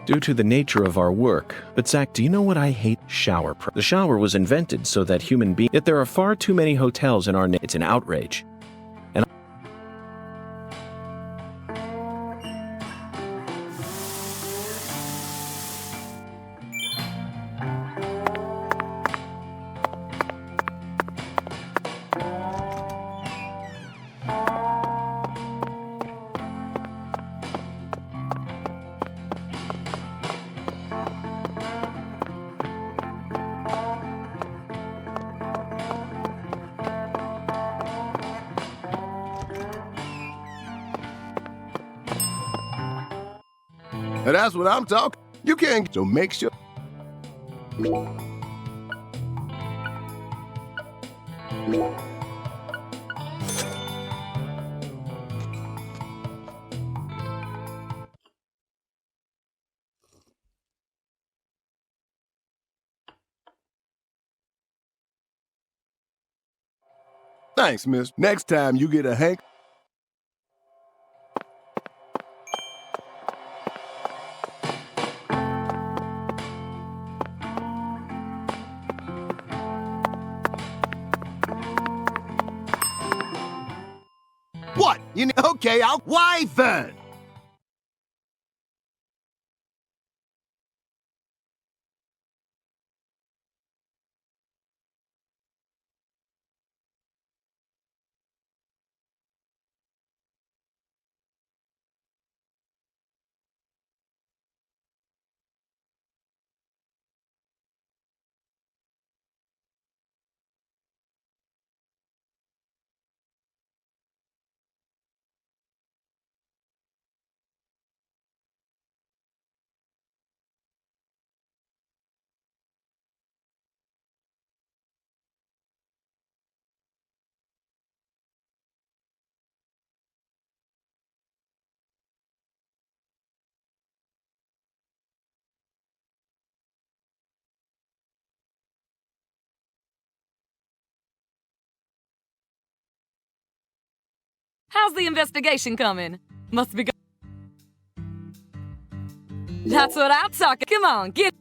Due to the nature of our work. But Zach, do you know what I hate? Shower. The shower was invented so that human beings. Yet there are far too many hotels in our nation. It's an outrage. And Now that's what I'm talking. You can't, so make sure. Thanks, miss. Next time you get a Hank. What? You know, okay, why then? How's the investigation coming? Must be good. That's what I'm talking. Come on, get.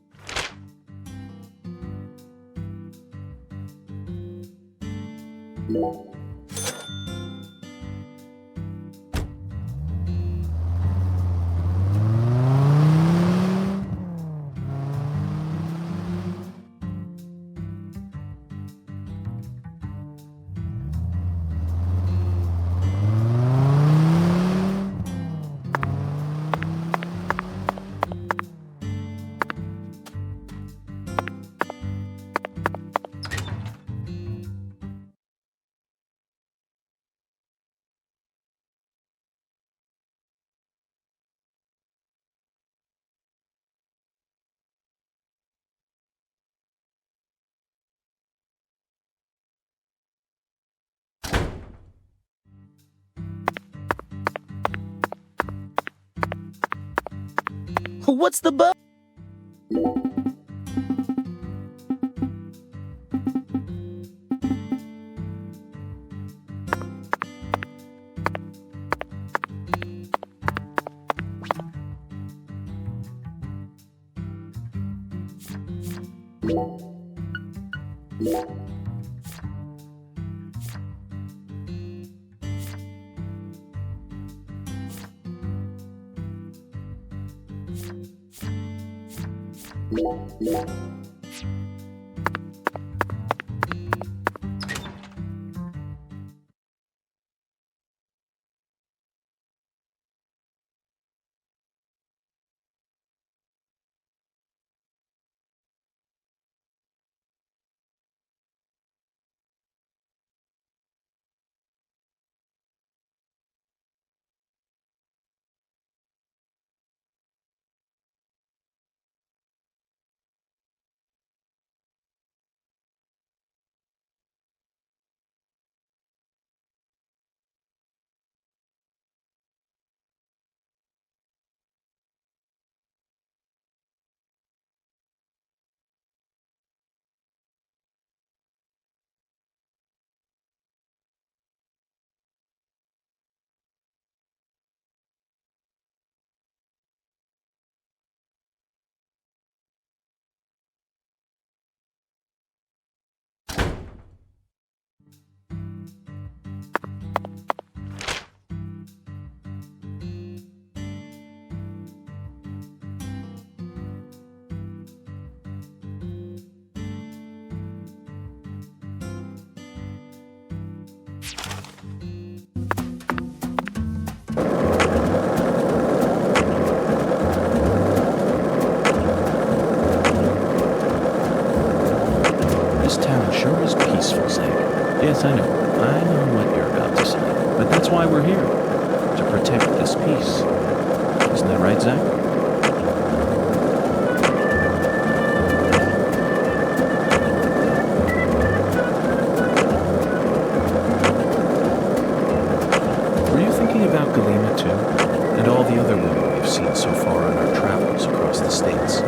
What's the bug? sure is peaceful, Zach. Yes, I know. I know what you're about to say. But that's why we're here. To protect this peace. Isn't that right, Zach? Were you thinking about Galima, too? And all the other women we've seen so far on our travels across the states?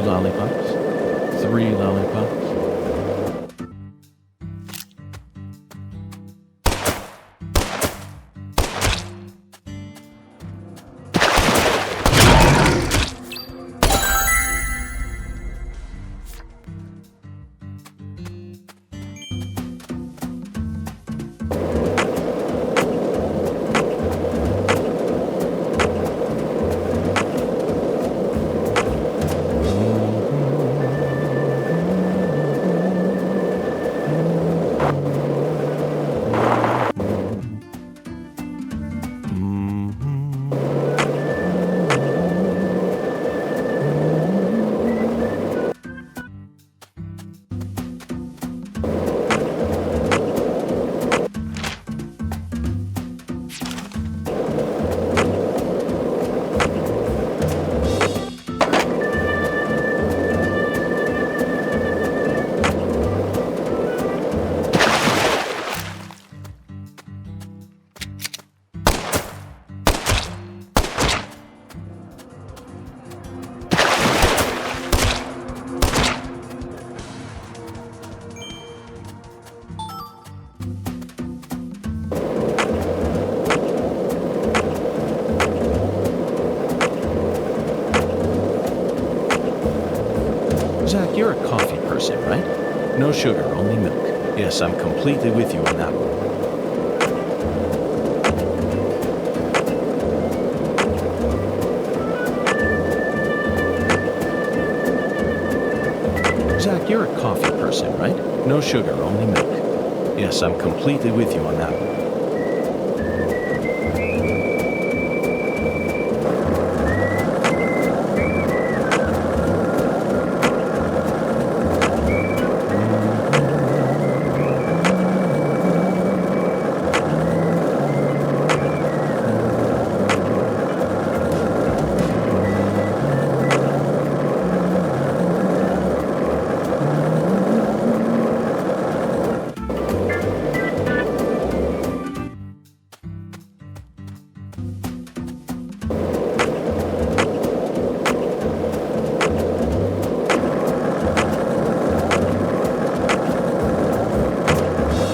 Lollipops, 3 lollipops. Zach, you're a coffee person, right? No sugar, only milk. Yes, I'm completely with you on that one. Zach, you're a coffee person, right? No sugar, only milk. Yes, I'm completely with you on that one.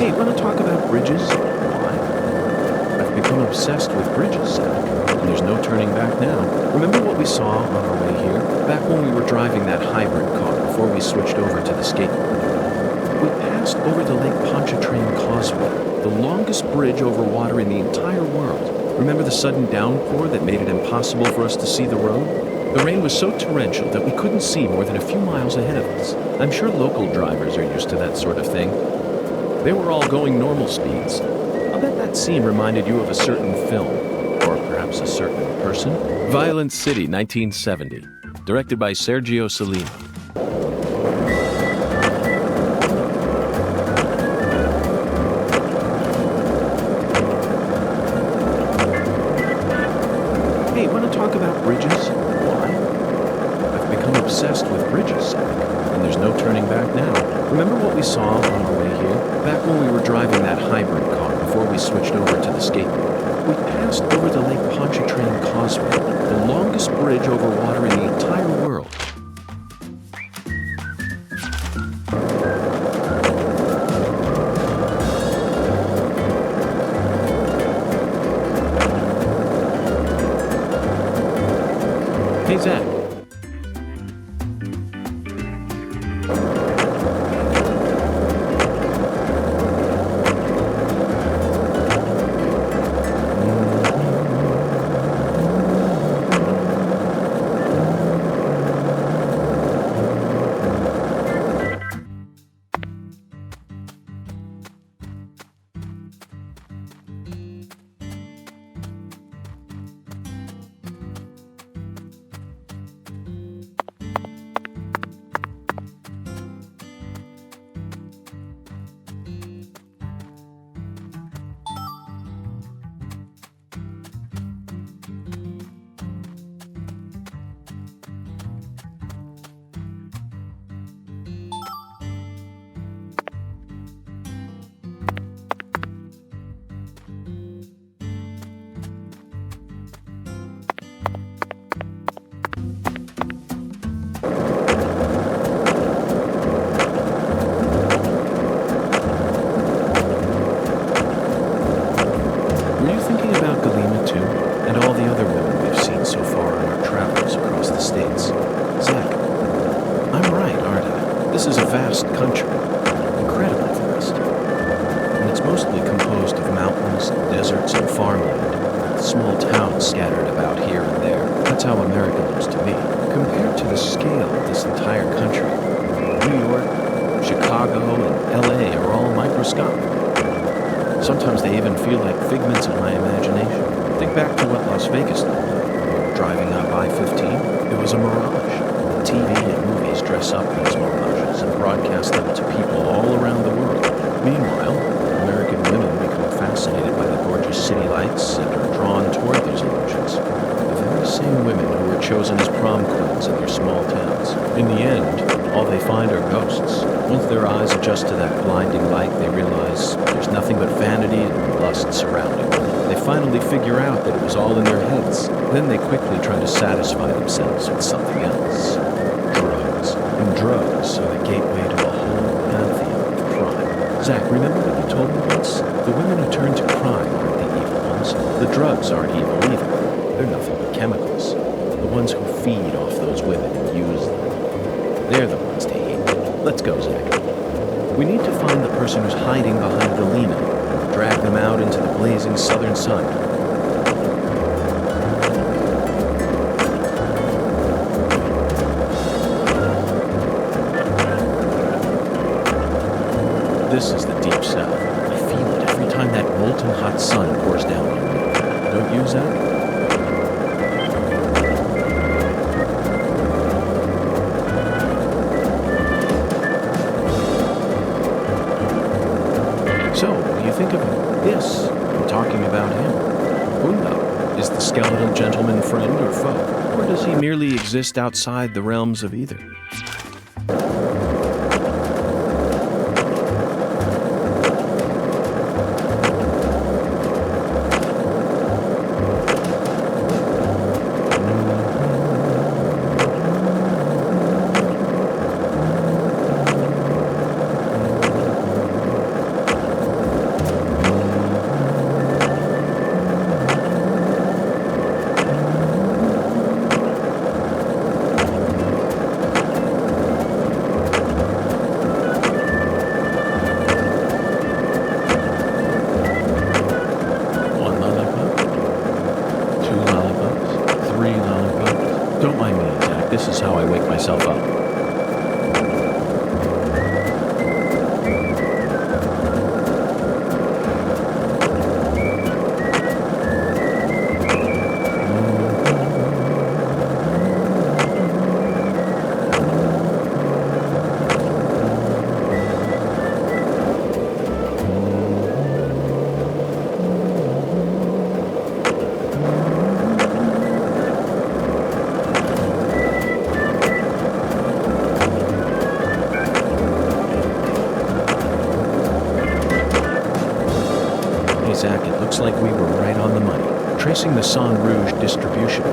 Hey, want to talk about bridges? Why? I've become obsessed with bridges, Zach, and there's no turning back now. Remember what we saw on our way here? Back when we were driving that hybrid car before we switched over to the skateboard. We passed over the Lake Pontchartrain Causeway, the longest bridge over water in the entire world. Remember the sudden downpour that made it impossible for us to see the road? The rain was so torrential that we couldn't see more than a few miles ahead of us. I'm sure local drivers are used to that sort of thing. They were all going normal speeds. I'll bet that scene reminded you of a certain film, or perhaps a certain person. Violent City, 1970, directed by Sergio Salino. Hey, want to talk about bridges? Why? I've become obsessed with bridges, Zach, and there's no turning back now. Remember what we saw on our way here? Back when we were driving that hybrid car before we switched over to the skateboard. We passed over the Lake Pontchartrain Causeway, the longest bridge over water in the entire world. Hey, Zach. This is a vast country, incredibly vast. And it's mostly composed of mountains, deserts, and farmland, with small towns scattered about here and there. That's how America looks to me. Compared to the scale of this entire country, New York, Chicago, and LA are all microscopic. Sometimes they even feel like figments of my imagination. Think back to what Las Vegas looked like. Driving up I-15, it was a mirage. TV and movies dress up these mirages and broadcast them to people all around the world. Meanwhile, American women become fascinated by the gorgeous city lights and are drawn toward those illusions. The very same women who were chosen as prom queens in their small towns. In the end, all they find are ghosts. Once their eyes adjust to that blinding light, they realize there's nothing but vanity and lust surrounding them. They finally figure out that it was all in their heads. Then they quickly try to satisfy themselves with something else. Drugs. And drugs are the gateway to a whole pantheon of crime. Zach, remember what you told me once? The women who turn to crime aren't the evil ones. The drugs aren't evil either. They're nothing but chemicals. The ones who feed off those women and use them. They're the ones to hate. Let's go, Zach. We need to find the person who's hiding behind the Lena and drag them out into the blazing southern sun. This is the deep south. I feel it every time that molten hot sun pours down on me. Don't you, Zach? So, what do you think of him? Yes, I'm talking about him. Undo. Is the skeletal gentleman friend or foe? Or does he merely exist outside the realms of either? Don't mind me, Zach. This is how I wake myself up. Zach, it looks like we were right on the money. Tracing the Sang Rouge distribution.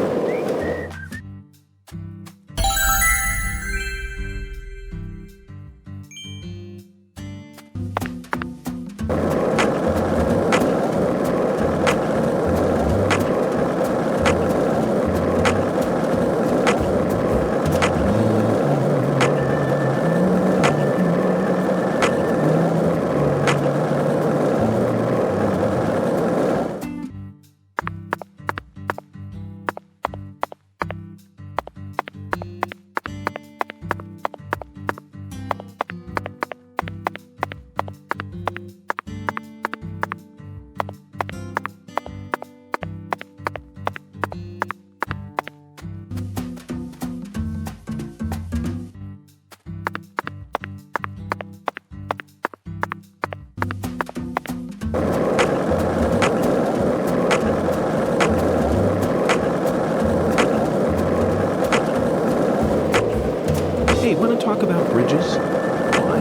Hey, want to talk about bridges? Why?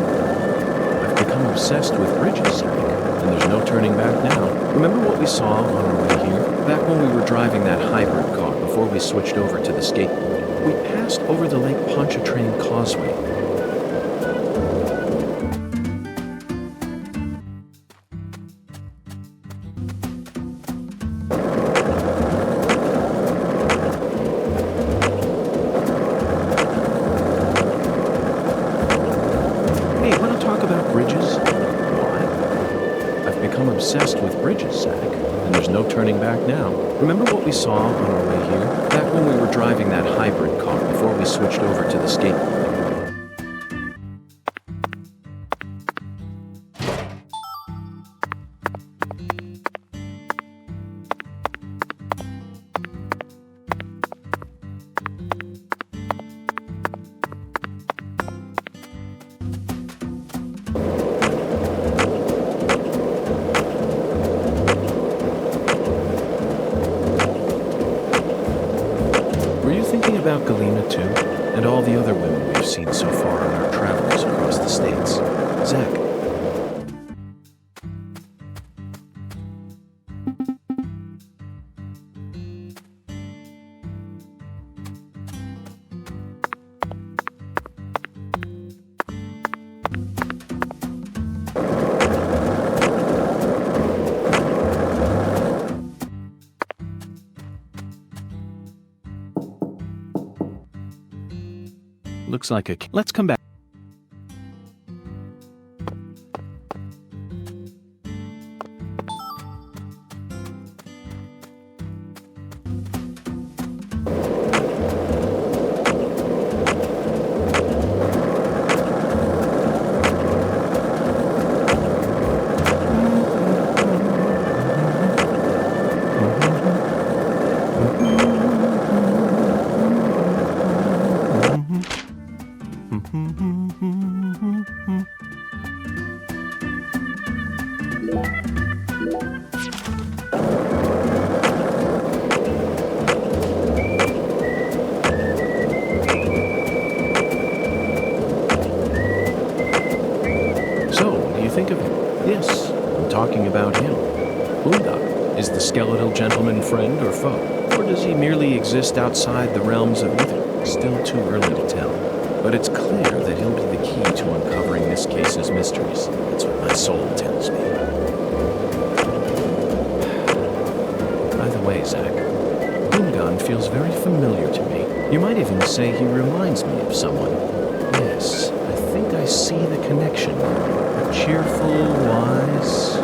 I've become obsessed with bridges, Zach, and there's no turning back now. Remember what we saw on our way here? Back when we were driving that hybrid car before we switched over to the skateboard. We passed over the Lake Pontchartrain Causeway. become obsessed with bridges, Zach. And there's no turning back now. Remember what we saw on our way here? Back when we were driving that hybrid car before we switched over to the skateboard. Were you thinking about Galena too? And all the other women we've seen so far on our travels across the states? Zach. Looks like a... Let's come back. So, what do you think of him? Yes, I'm talking about him. Boondock, is the skeletal gentleman friend or foe? Or does he merely exist outside the realms of either? Still too early to tell. But it's clear that he'll be the key to uncovering this case's mysteries. That's what my soul tells me. By the way, Zach, Boondock feels very familiar to me. You might even say he reminds me of someone. Yes, I think I see the connection. A cheerful, wise...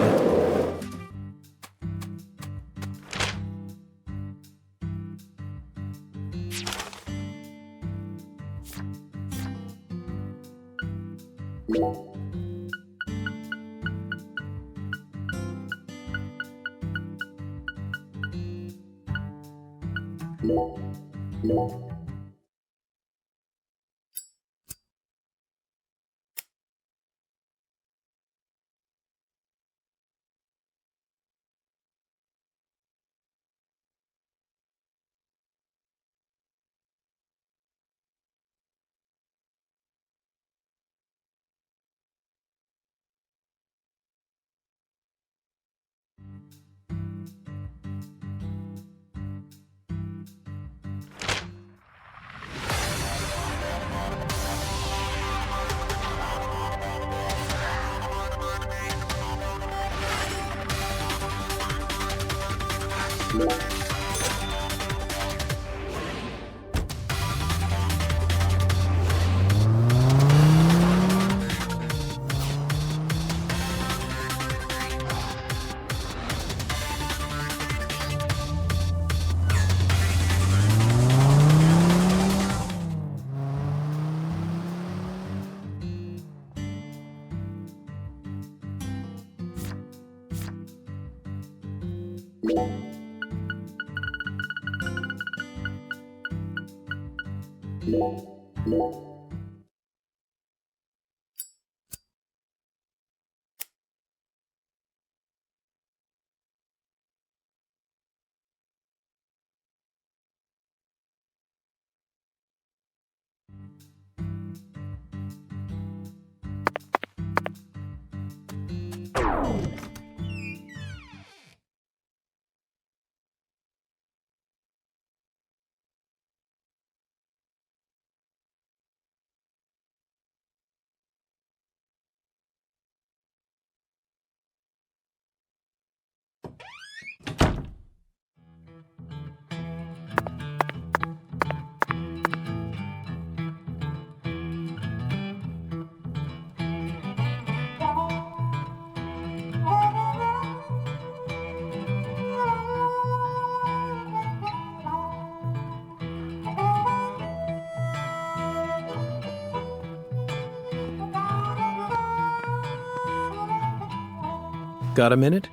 Got a minute?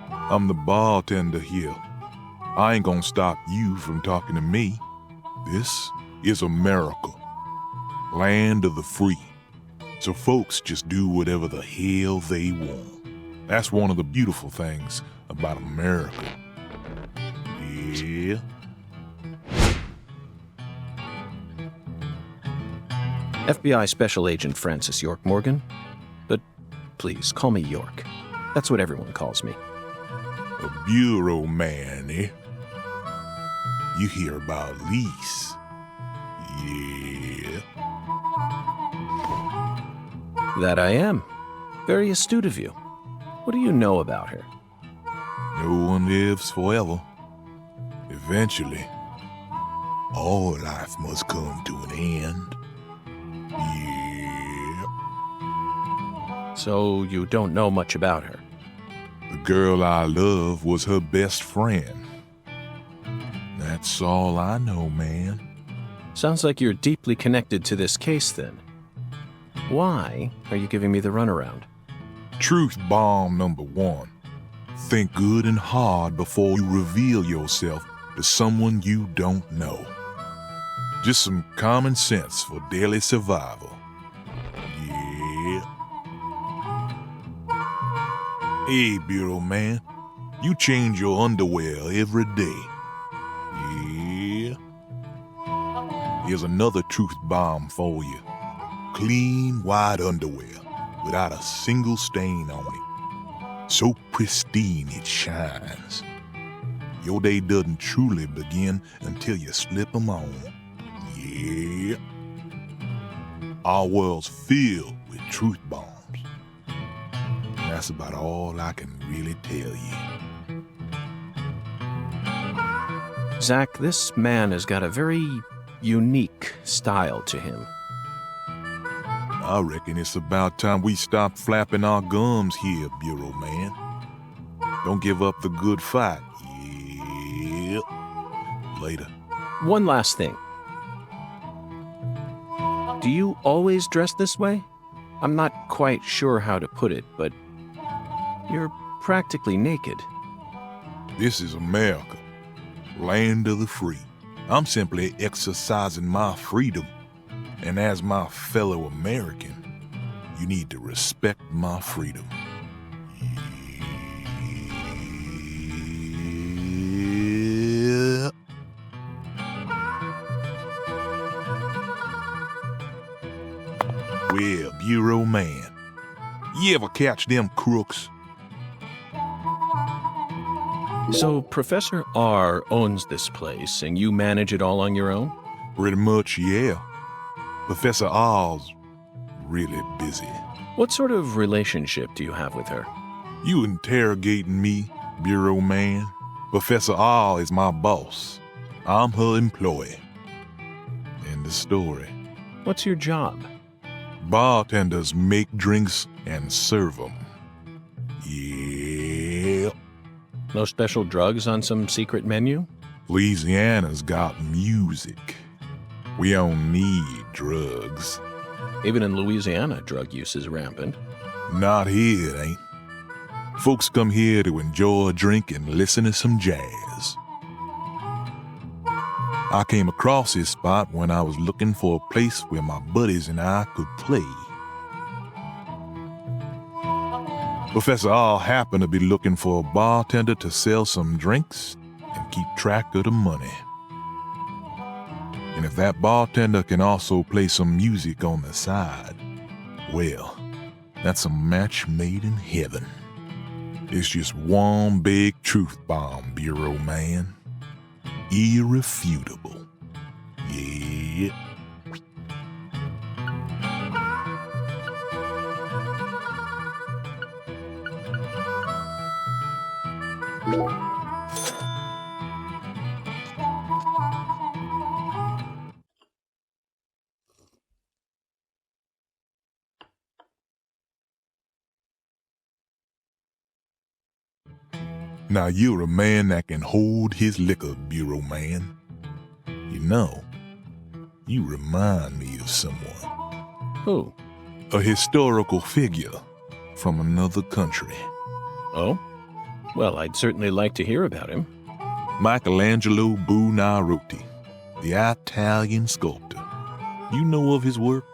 I'm the bartender here. I ain't gonna stop you from talking to me. This is America, land of the free. So folks just do whatever the hell they want. That's one of the beautiful things about America. Yeah. FBI Special Agent Francis York Morgan. But please, call me York. That's what everyone calls me. A bureau man, eh? You hear about Lise. Yeah. That I am. Very astute of you. What do you know about her? No one lives forever. Eventually, all life must come to an end. Yeah. So you don't know much about her? The girl I love was her best friend. That's all I know, man. Sounds like you're deeply connected to this case, then. Why are you giving me the runaround? Truth bomb number 1. Think good and hard before you reveal yourself to someone you don't know. Just some common sense for daily survival. Yeah. Hey, Bureau man, you change your underwear every day. Yeah. Here's another truth bomb for you. Clean, white underwear without a single stain on it. So pristine it shines. Your day doesn't truly begin until you slip them on. Yeah. Our world's filled with truth bombs. That's about all I can really tell you. Zach, this man has got a very unique style to him. I reckon it's about time we stop flapping our gums here, Bureau man. Don't give up the good fight. Yeah. Later. One last thing. Do you always dress this way? I'm not quite sure how to put it, but you're practically naked. This is America, land of the free. I'm simply exercising my freedom. And as my fellow American, you need to respect my freedom. Yeah. Well, Bureau man, you ever catch them crooks? So Professor R owns this place, and you manage it all on your own? Pretty much, yeah. Professor R's really busy. What sort of relationship do you have with her? You interrogating me, Bureau man? Professor R is my boss. I'm her employee. End of story. What's your job? Bartenders make drinks and serve them. Yeah. No special drugs on some secret menu? Louisiana's got music. We don't need drugs. Even in Louisiana, drug use is rampant. Not here, it ain't. Folks come here to enjoy a drink and listen to some jazz. I came across this spot when I was looking for a place where my buddies and I could play. Professor R happened to be looking for a bartender to sell some drinks and keep track of the money. And if that bartender can also play some music on the side, well, that's a match made in heaven. It's just one big truth bomb, Bureau man. Irrefutable. Yeah. Now you're a man that can hold his liquor, Bureau man. You know, you remind me of someone. Who? A historical figure from another country. Oh? Well, I'd certainly like to hear about him. Michelangelo Buonarroti, the Italian sculptor. You know of his work?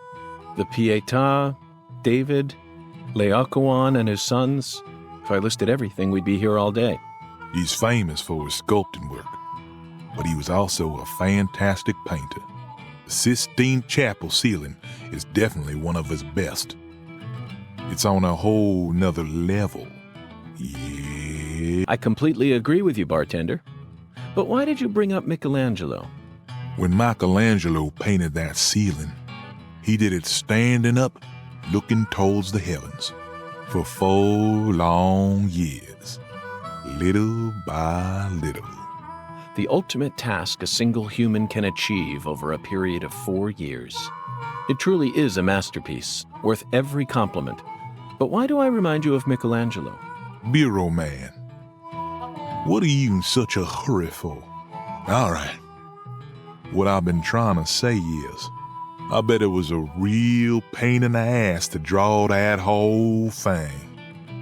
The Pietà, David, Laocoon and his sons. If I listed everything, we'd be here all day. He's famous for his sculpting work, but he was also a fantastic painter. The Sistine Chapel ceiling is definitely one of his best. It's on a whole nother level. Yeah. I completely agree with you, bartender. But why did you bring up Michelangelo? When Michelangelo painted that ceiling, he did it standing up, looking towards the heavens, for 4 long years, little by little. The ultimate task a single human can achieve over a period of 4 years. It truly is a masterpiece, worth every compliment. But why do I remind you of Michelangelo? Bureau man, what are you in such a hurry for? All right. What I've been trying to say is, I bet it was a real pain in the ass to draw that whole thing.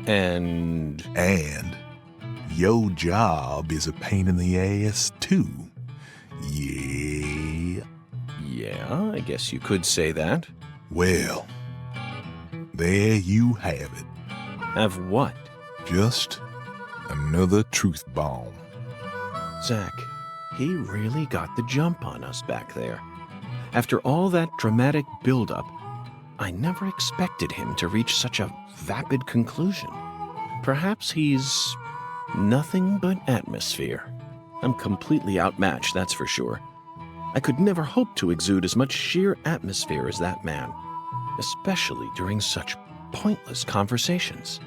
And Your job is a pain in the ass, too. Yeah. yeah, I guess you could say that. Well, there you have it. Have what? Just another truth bomb. Zach, he really got the jump on us back there. After all that dramatic build-up, I never expected him to reach such a vapid conclusion. Perhaps he's nothing but atmosphere. I'm completely outmatched, that's for sure. I could never hope to exude as much sheer atmosphere as that man, especially during such pointless conversations.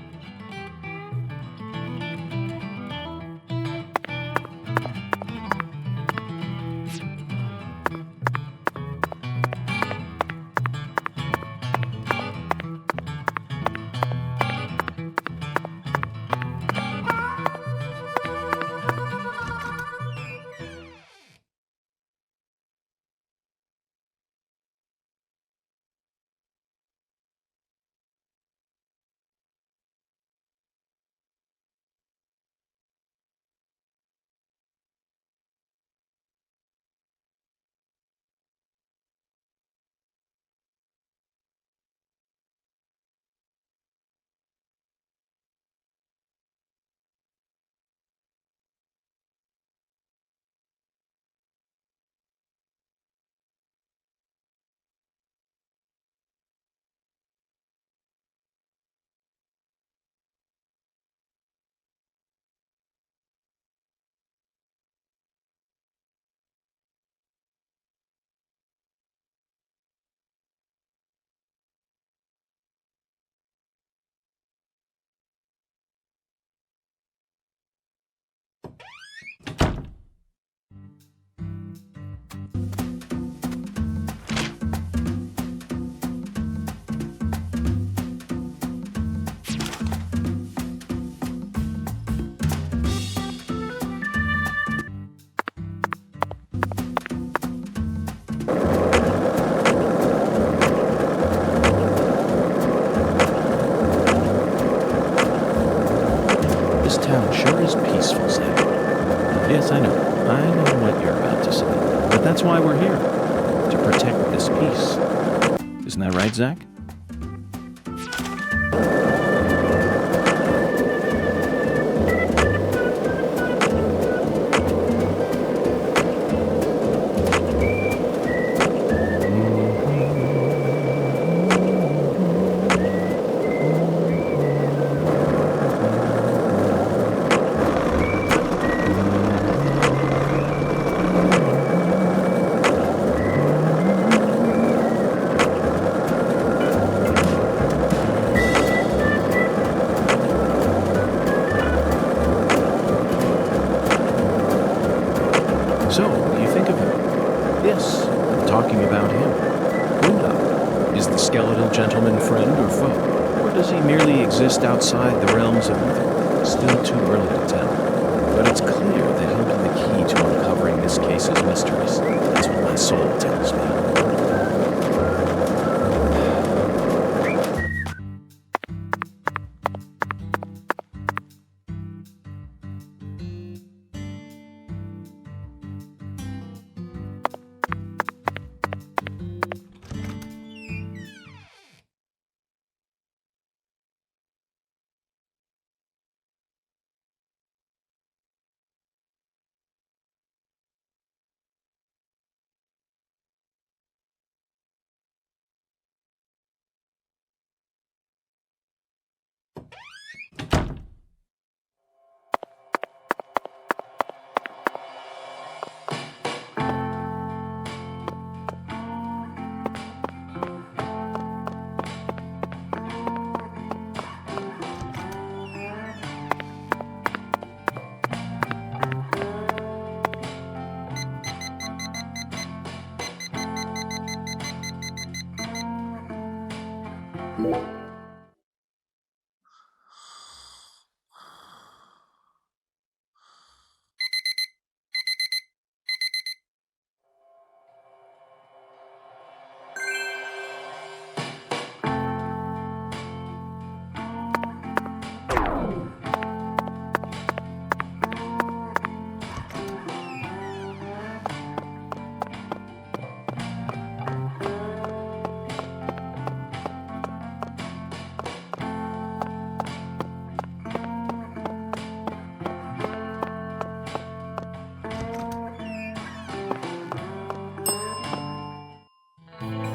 Yes, I know. I know what you're about to say. But that's why we're here. To protect this peace. Isn't that right, Zach? So, what do you think of him? Yes, I'm talking about him. Buddha. Is the skeletal gentleman friend or foe? Or does he merely exist outside the realms of evil? Still too early to tell. But it's clear that he'll be the key to uncovering this case's mysteries. That's what my soul tells me.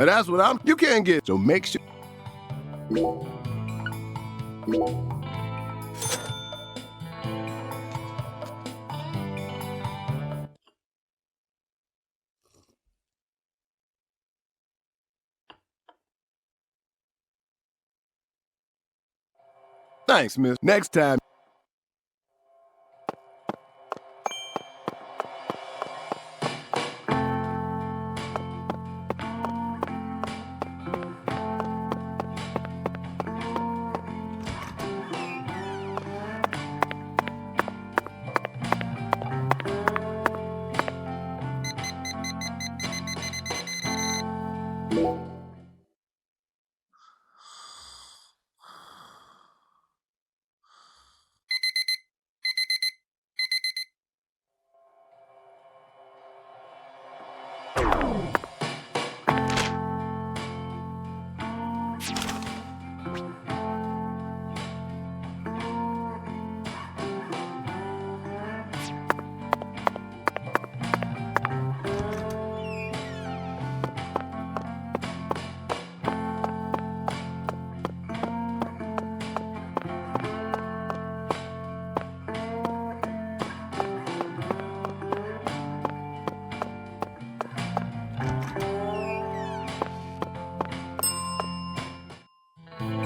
And that's what you can't get. So make sure. Thanks, miss. Next time.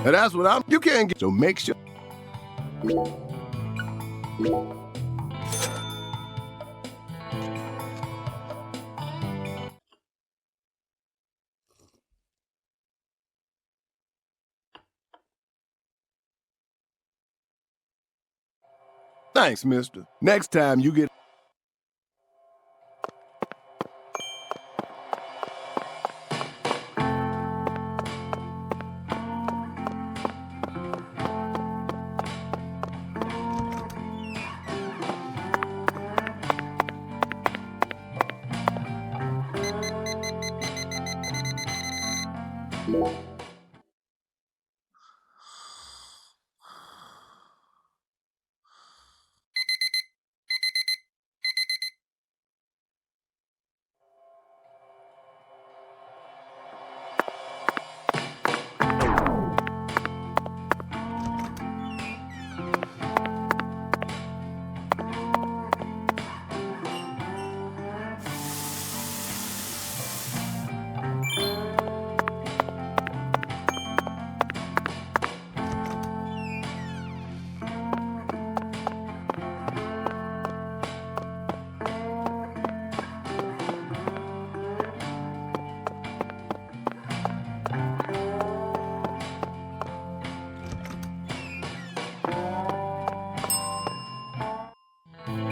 And that's what you can't get. So make sure. Thanks, mister. Next time you get.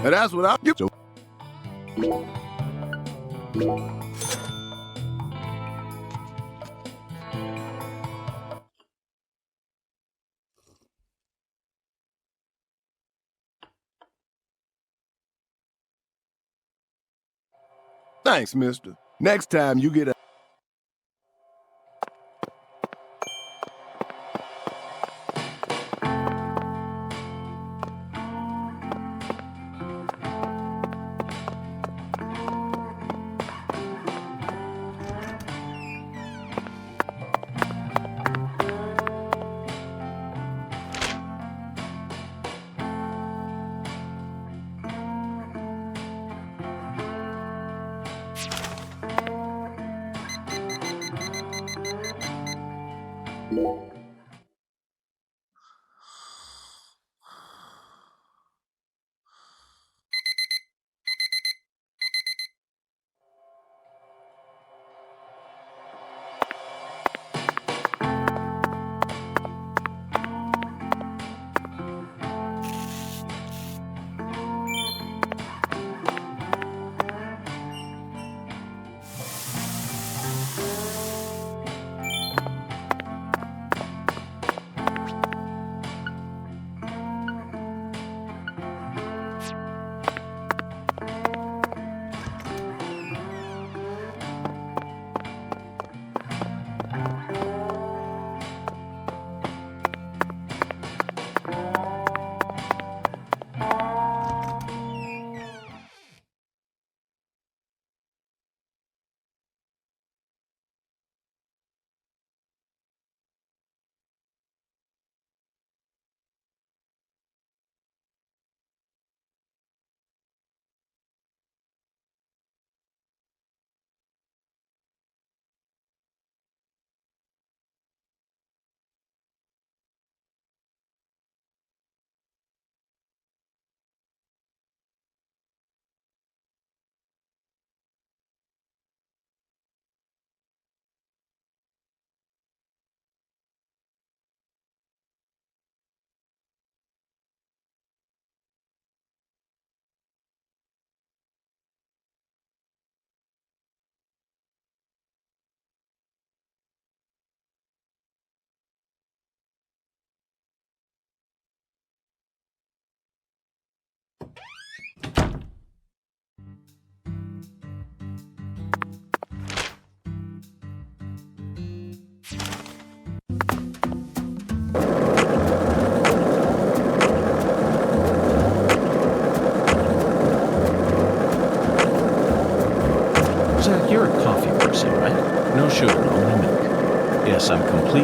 And that's what you. So. Thanks, mister. Next time you get a.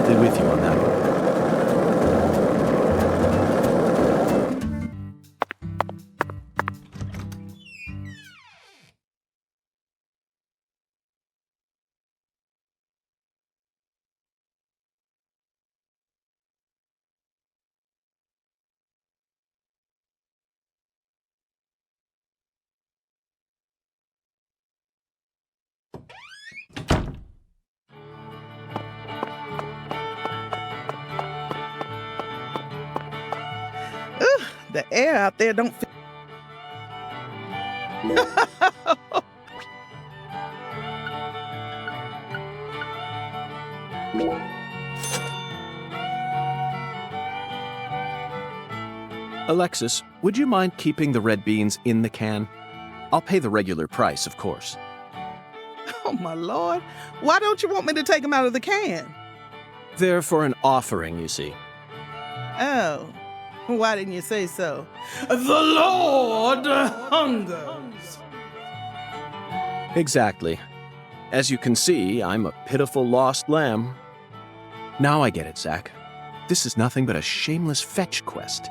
completely with you on that one. Ugh, the air out there don't feel. Alexis, would you mind keeping the red beans in the can? I'll pay the regular price, of course. Oh, my Lord. Why don't you want me to take them out of the can? They're for an offering, you see. Oh, why didn't you say so? The Lord hungers. Exactly. As you can see, I'm a pitiful lost lamb. Now I get it, Zach. This is nothing but a shameless fetch quest.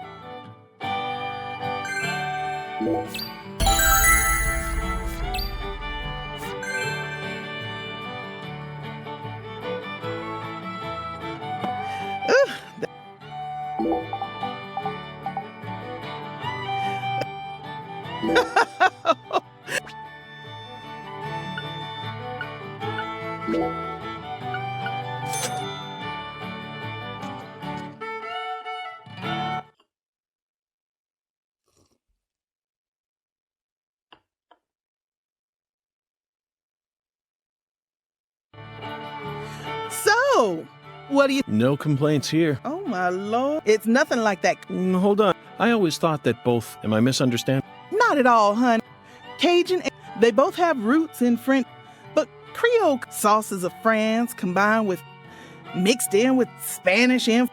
So, what do you... No complaints here. Oh, my Lord. It's nothing like that. Hold on. I always thought that both... Am I misunderstanding? Not at all, honey. Cajun, they both have roots in French, but Creole sauces of France combined with, mixed in with Spanish and,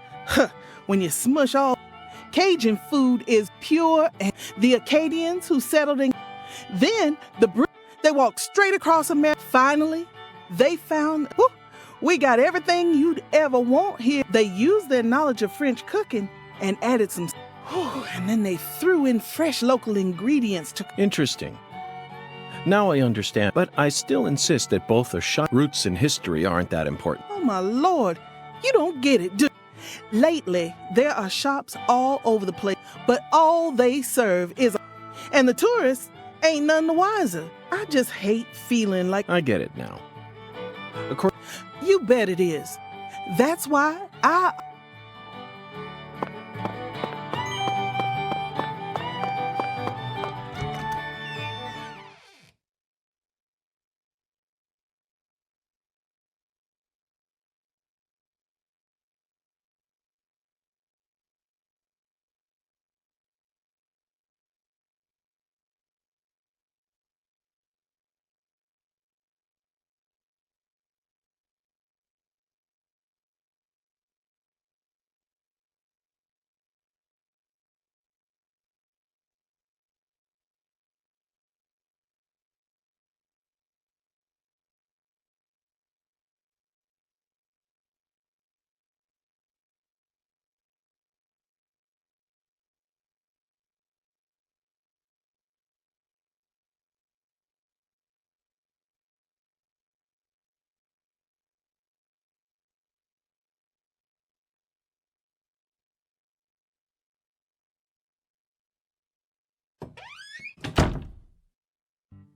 when you smush all, Cajun food is pure, and the Acadians who settled in, then they walked straight across America. Finally, they found, we got everything you'd ever want here. They used their knowledge of French cooking and added some, and then they threw in fresh local ingredients to... Interesting. Now I understand, but I still insist that both are roots in history aren't that important. Oh, my Lord. You don't get it, do you? Lately, there are shops all over the place, but all they serve is... And the tourists ain't none the wiser. I just hate feeling like... I get it now. Of course... You bet it is. That's why I...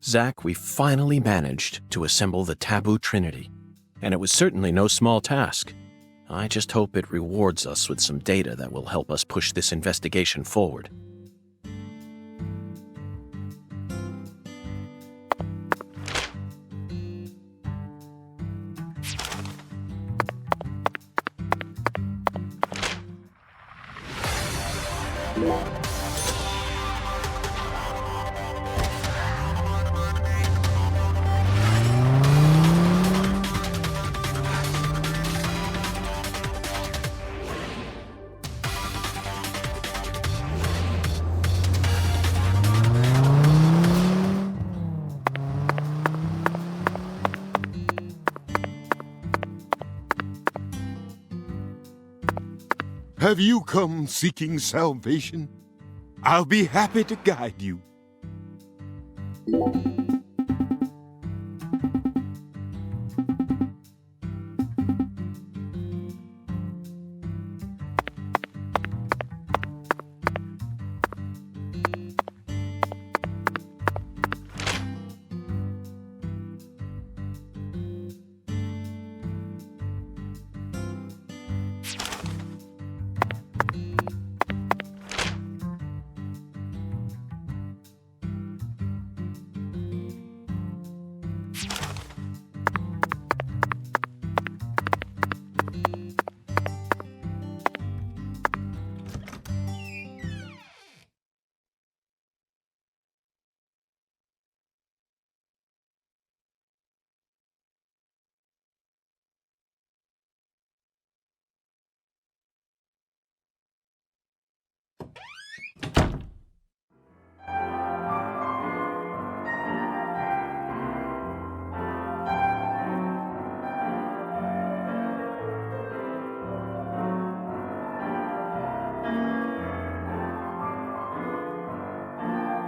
Zach, we finally managed to assemble the Taboo Trinity, and it was certainly no small task. I just hope it rewards us with some data that will help us push this investigation forward. Have you come seeking salvation? I'll be happy to guide you.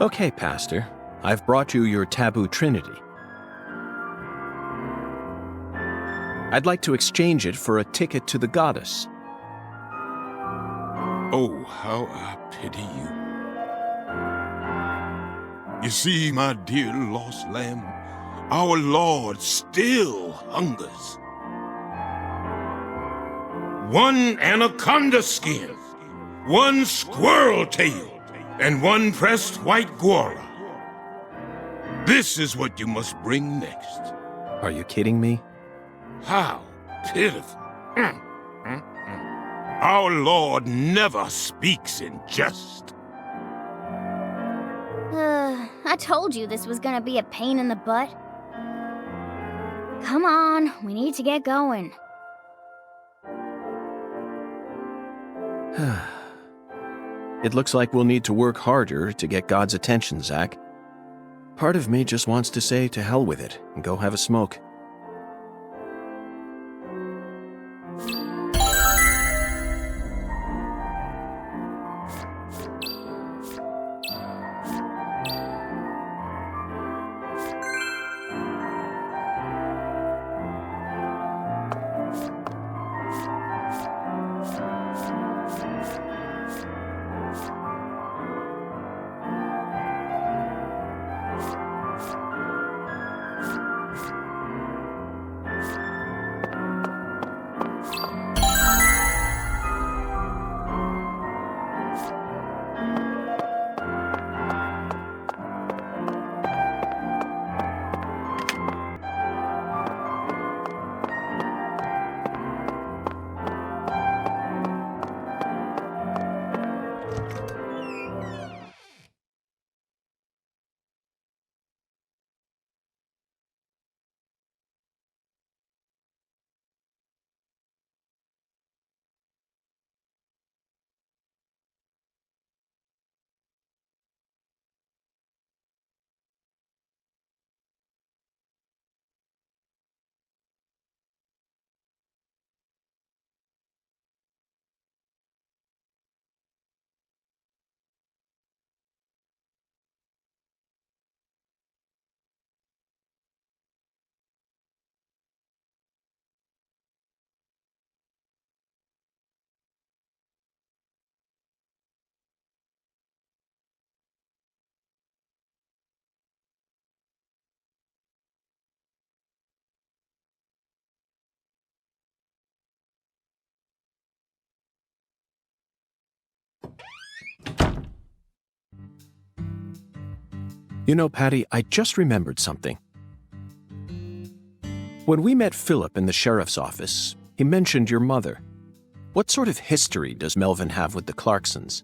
Okay, Pastor. I've brought you your taboo trinity. I'd like to exchange it for a ticket to the goddess. Oh, how I pity you. You see, my dear lost lamb, our Lord still hungers. One anaconda skin, one squirrel tail, and one pressed white guara. This is what you must bring next. Are you kidding me? How pitiful. Our Lord never speaks in jest. I told you this was gonna be a pain in the butt. Come on, we need to get going. It looks like we'll need to work harder to get God's attention, Zach. Part of me just wants to say to hell with it and go have a smoke. You know, Patty, I just remembered something. When we met Philip in the sheriff's office, he mentioned your mother. What sort of history does Melvin have with the Clarksons?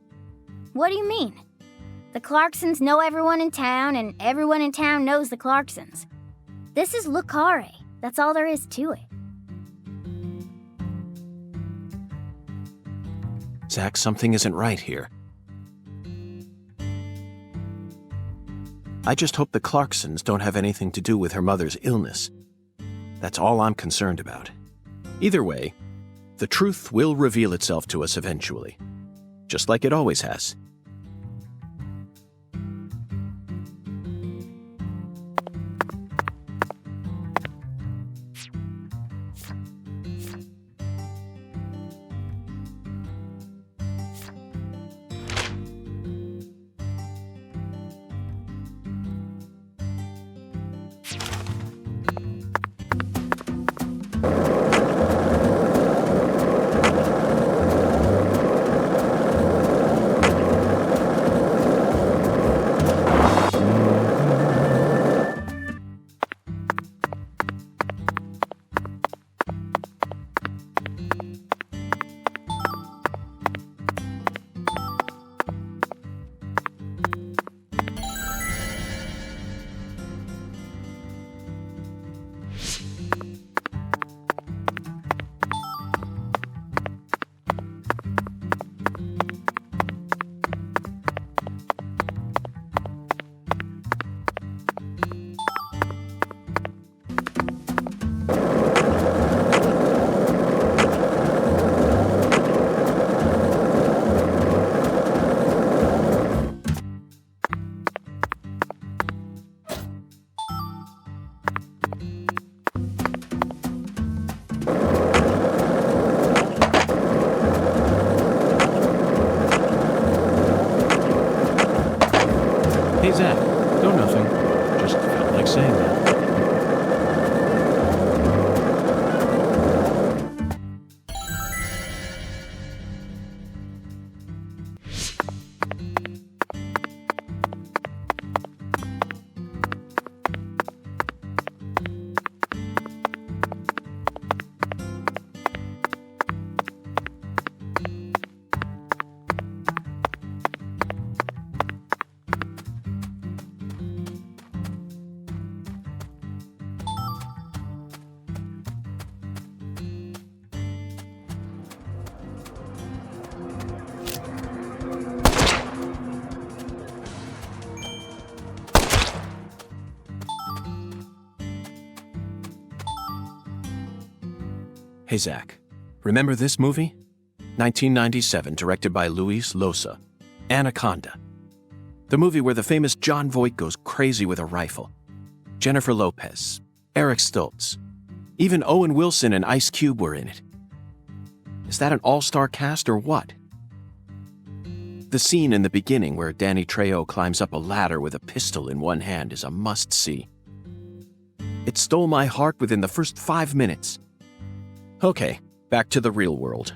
What do you mean? The Clarksons know everyone in town, and everyone in town knows the Clarksons. This is Lucare. That's all there is to it. Zach, something isn't right here. I just hope the Clarksons don't have anything to do with her mother's illness. That's all I'm concerned about. Either way, The truth will reveal itself to us eventually, just like it always has. Hey, Zach. No, nothing. Just felt like saying that. Hey, Zach. Remember this movie? 1997, directed by Luis Loza. Anaconda. The movie where the famous John Voight goes crazy with a rifle. Jennifer Lopez, Eric Stoltz. Even Owen Wilson and Ice Cube were in it. Is that an all-star cast or what? The scene in the beginning where Danny Trejo climbs up a ladder with a pistol in one hand is a must-see. It stole my heart within the first 5 minutes. Okay, back to the real world.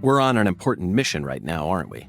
We're on an important mission right now, aren't we?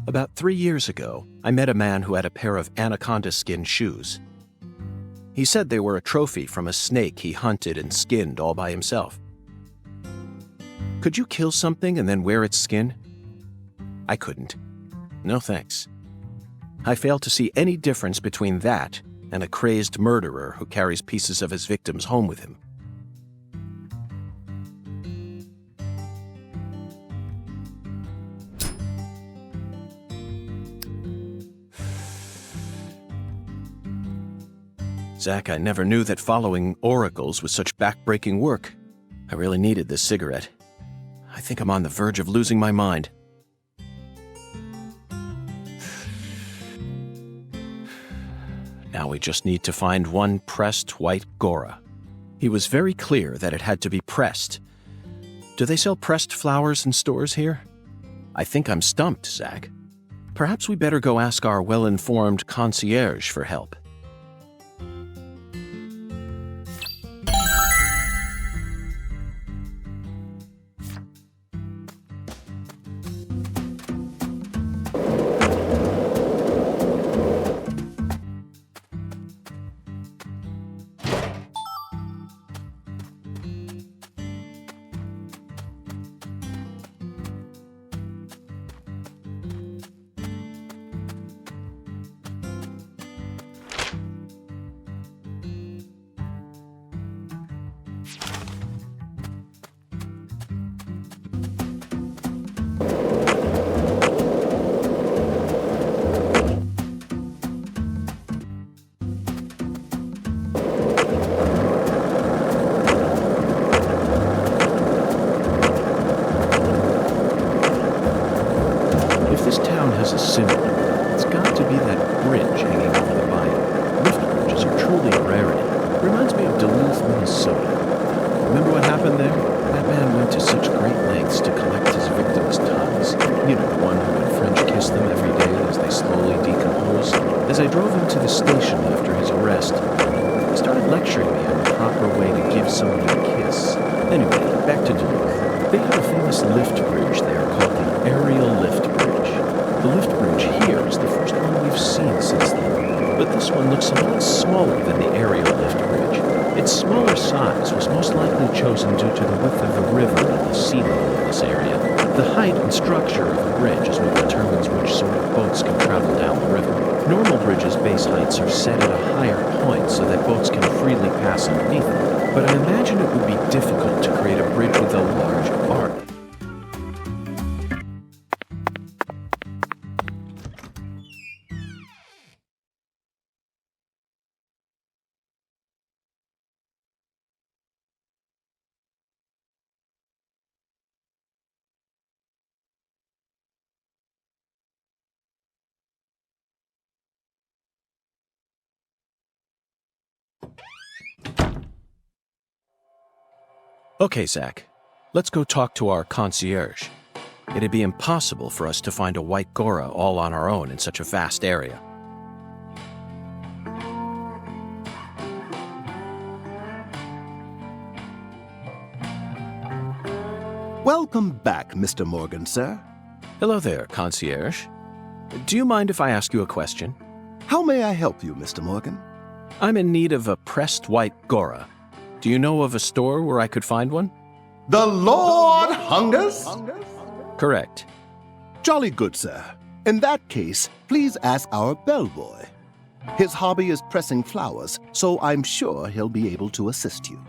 About 3 years ago, I met a man who had a pair of anaconda skin shoes. He said they were a trophy from a snake he hunted and skinned all by himself. Could you kill something and then wear its skin? I couldn't. No thanks. I failed to see any difference between that and a crazed murderer who carries pieces of his victims home with him. Zach, I never knew that following oracles was such back-breaking work. I really needed this cigarette. I think I'm on the verge of losing my mind. Now we just need to find one pressed white Gora. He was very clear that it had to be pressed. Do they sell pressed flowers in stores here? I think I'm stumped, Zach. Perhaps we better go ask our well-informed concierge for help. Has a symbol. It's got to be that bridge hanging over the bayou. Lift bridges are truly a rarity. Reminds me of Duluth, Minnesota. Remember what happened there? That man went to such great lengths to collect his victims' tongues. You know, the one who would French kiss them every day as they slowly decompose. As I drove him to the station after his arrest, he started lecturing me on the proper way to give somebody a kiss. Anyway, back to Duluth. They have a famous lift bridge there called the Aerial Lift Bridge. The lift bridge here is the first one we've seen since then, but this one looks a lot smaller than the aerial lift bridge. Its smaller size was most likely chosen due to the width of the river and the sea level in this area. The height and structure of a bridge is what determines which sort of boats can travel down the river. Normal bridges' base heights are set at a higher point so that boats can freely pass underneath them, but I imagine it would be difficult to create a bridge with a large arc. Okay, Zach. Let's go talk to our concierge. It'd be impossible for us to find a white Gora all on our own in such a vast area. Welcome back, Mr. Morgan, sir. Hello there, concierge. Do you mind if I ask you a question? How may I help you, Mr. Morgan? I'm in need of a pressed white Gora. Do you know of a store where I could find one? The Lord hungers? Correct. Jolly good, sir. In that case, please ask our bellboy. His hobby is pressing flowers, so I'm sure he'll be able to assist you.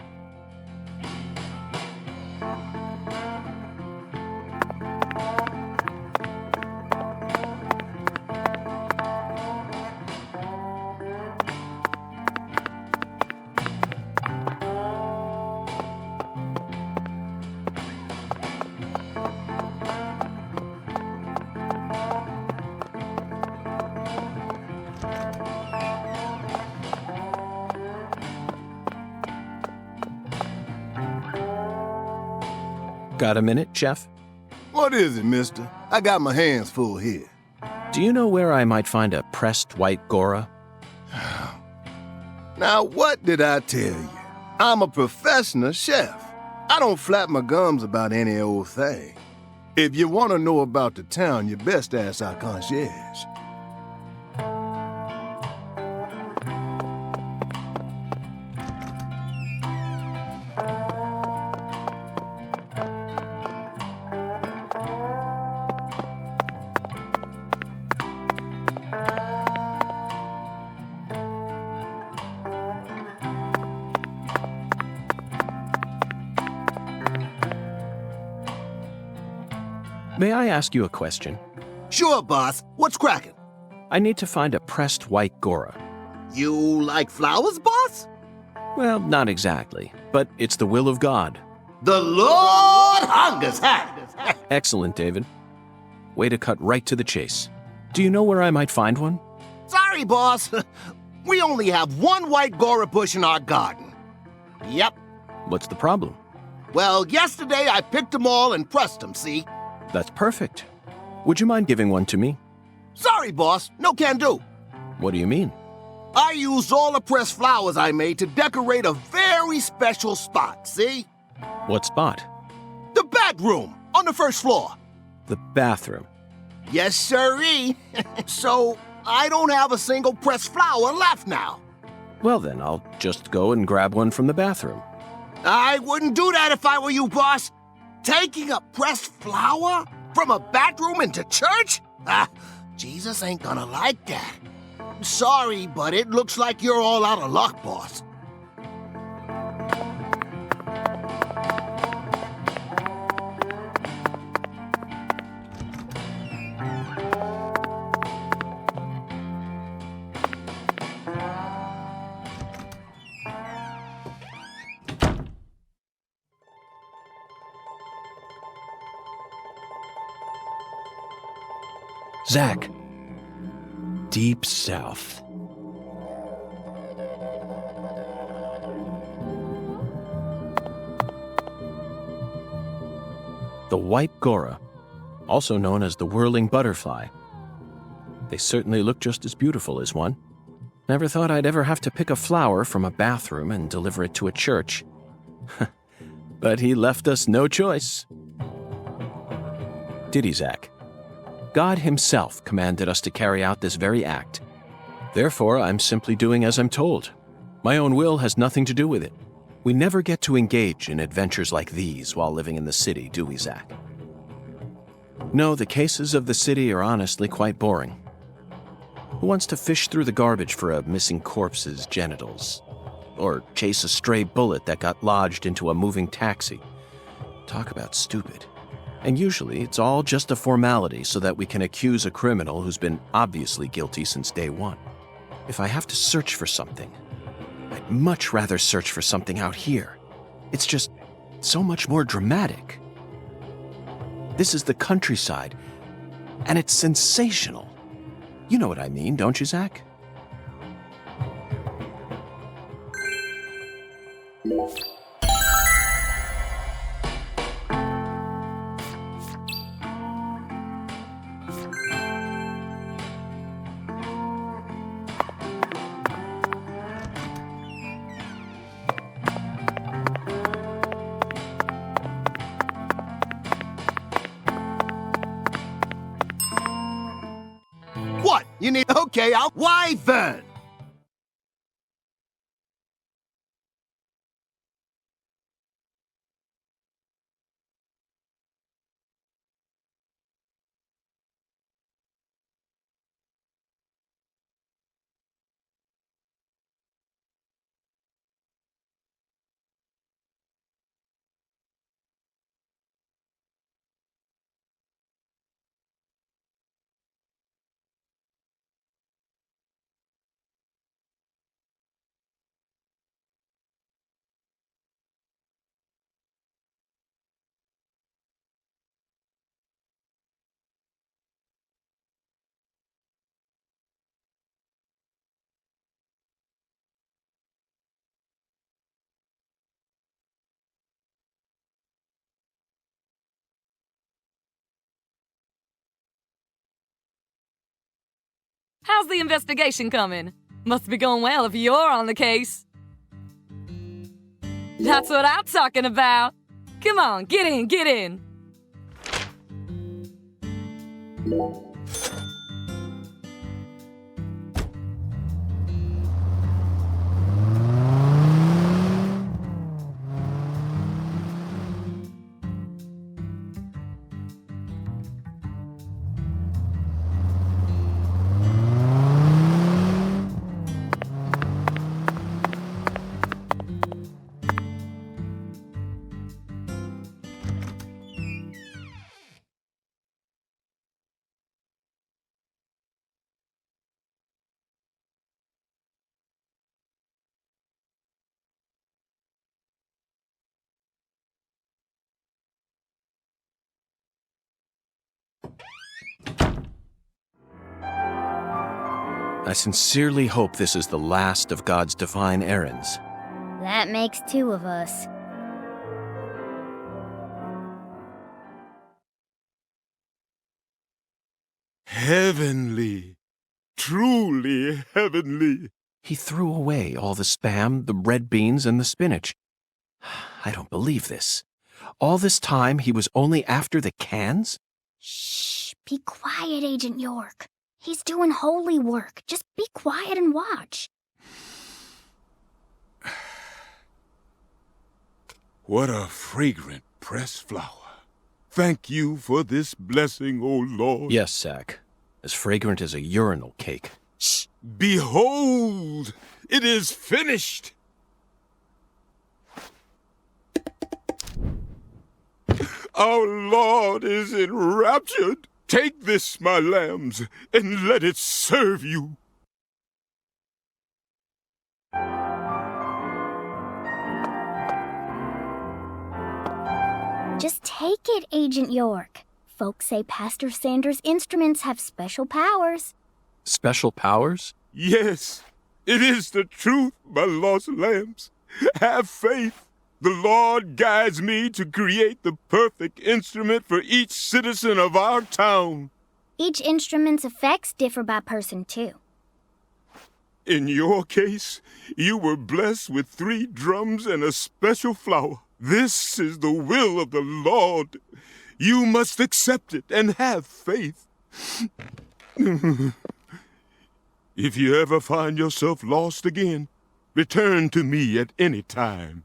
Got a minute, Chef? What is it, mister? I got my hands full here. Do you know where I might find a pressed white Gora? Now, what did I tell you? I'm a professional chef. I don't flap my gums about any old thing. If you want to know about the town, you best ask our concierge. May I ask you a question? Sure, boss. What's cracking? I need to find a pressed white Gora. You like flowers, boss? Well, not exactly, but it's the will of God. The Lord hungers, huh? Excellent, David. Way to cut right to the chase. Do you know where I might find one? Sorry, boss. We only have one white Gora bush in our garden. Yep. What's the problem? Well, yesterday I picked them all and pressed them, see? That's perfect. Would you mind giving one to me? Sorry, boss. No can do. What do you mean? I used all the pressed flowers I made to decorate a very special spot, see? What spot? The bedroom on the first floor. The bathroom. Yes, sirree. So, I don't have a single pressed flower left now. Well then, I'll just go and grab one from the bathroom. I wouldn't do that if I were you, boss. Taking a pressed flower from a bathroom into church? Jesus ain't gonna like that. Sorry, but it looks like you're all out of luck, boss. Zach. Deep South. The white Gora, also known as the whirling butterfly. They certainly look just as beautiful as one. Never thought I'd ever have to pick a flower from a bathroom and deliver it to a church. But he left us no choice. Did he, Zach? God himself commanded us to carry out this very act. Therefore, I'm simply doing as I'm told. My own will has nothing to do with it. We never get to engage in adventures like these while living in the city, do we, Zach? No, the cases of the city are honestly quite boring. Who wants to fish through the garbage for a missing corpse's genitals? Or chase a stray bullet that got lodged into a moving taxi? Talk about stupid. And usually, it's all just a formality so that we can accuse a criminal who's been obviously guilty since day one. If I have to search for something, I'd much rather search for something out here. It's just so much more dramatic. This is the countryside, and it's sensational. You know what I mean, don't you, Zach? What? You need... Okay, Why then? How's the investigation coming? Must be going well if you're on the case. That's what I'm talking about. Come on, get in, get in. I sincerely hope this is the last of God's divine errands. That makes two of us. Heavenly. Truly heavenly. He threw away all the Spam, the red beans, and the spinach. I don't believe this. All this time he was only after the cans? Shh, be quiet, Agent York. He's doing holy work. Just be quiet and watch. What a fragrant pressed flower. Thank you for this blessing, O Lord. Yes, Zach. As fragrant as a urinal cake. Shh. Behold, it is finished. Our Lord is enraptured. Take this, my lambs, and let it serve you. Just take it, Agent York. Folks say Pastor Sanders' instruments have special powers. Special powers? Yes, it is the truth, my lost lambs. Have faith. The Lord guides me to create the perfect instrument for each citizen of our town. Each instrument's effects differ by person, too. In your case, you were blessed with 3 drums and a special flower. This is the will of the Lord. You must accept it and have faith. If you ever find yourself lost again, return to me at any time.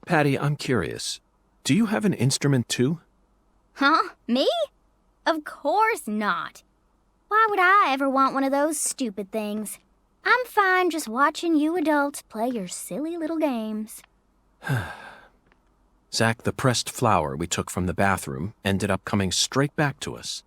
Patty, I'm curious. Do you have an instrument too? Huh? Me? Of course not. Why would I ever want one of those stupid things? I'm fine just watching you adults play your silly little games. Zach, the pressed flower we took from the bathroom ended up coming straight back to us.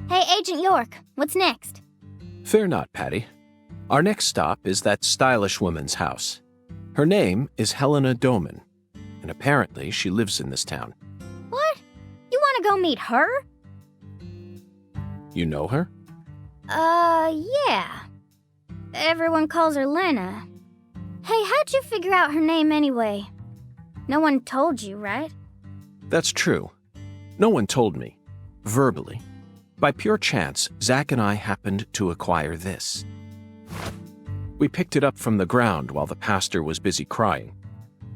Hey, Agent York, what's next? Fear not, Patty. Our next stop is that stylish woman's house. Her name is Helena Doman, and apparently she lives in this town. What? You want to go meet her? You know her? Yeah. Everyone calls her Lena. Hey, how'd you figure out her name anyway? No one told you, right? That's true. No one told me, verbally. By pure chance, Zach and I happened to acquire this. We picked it up from the ground while the pastor was busy crying.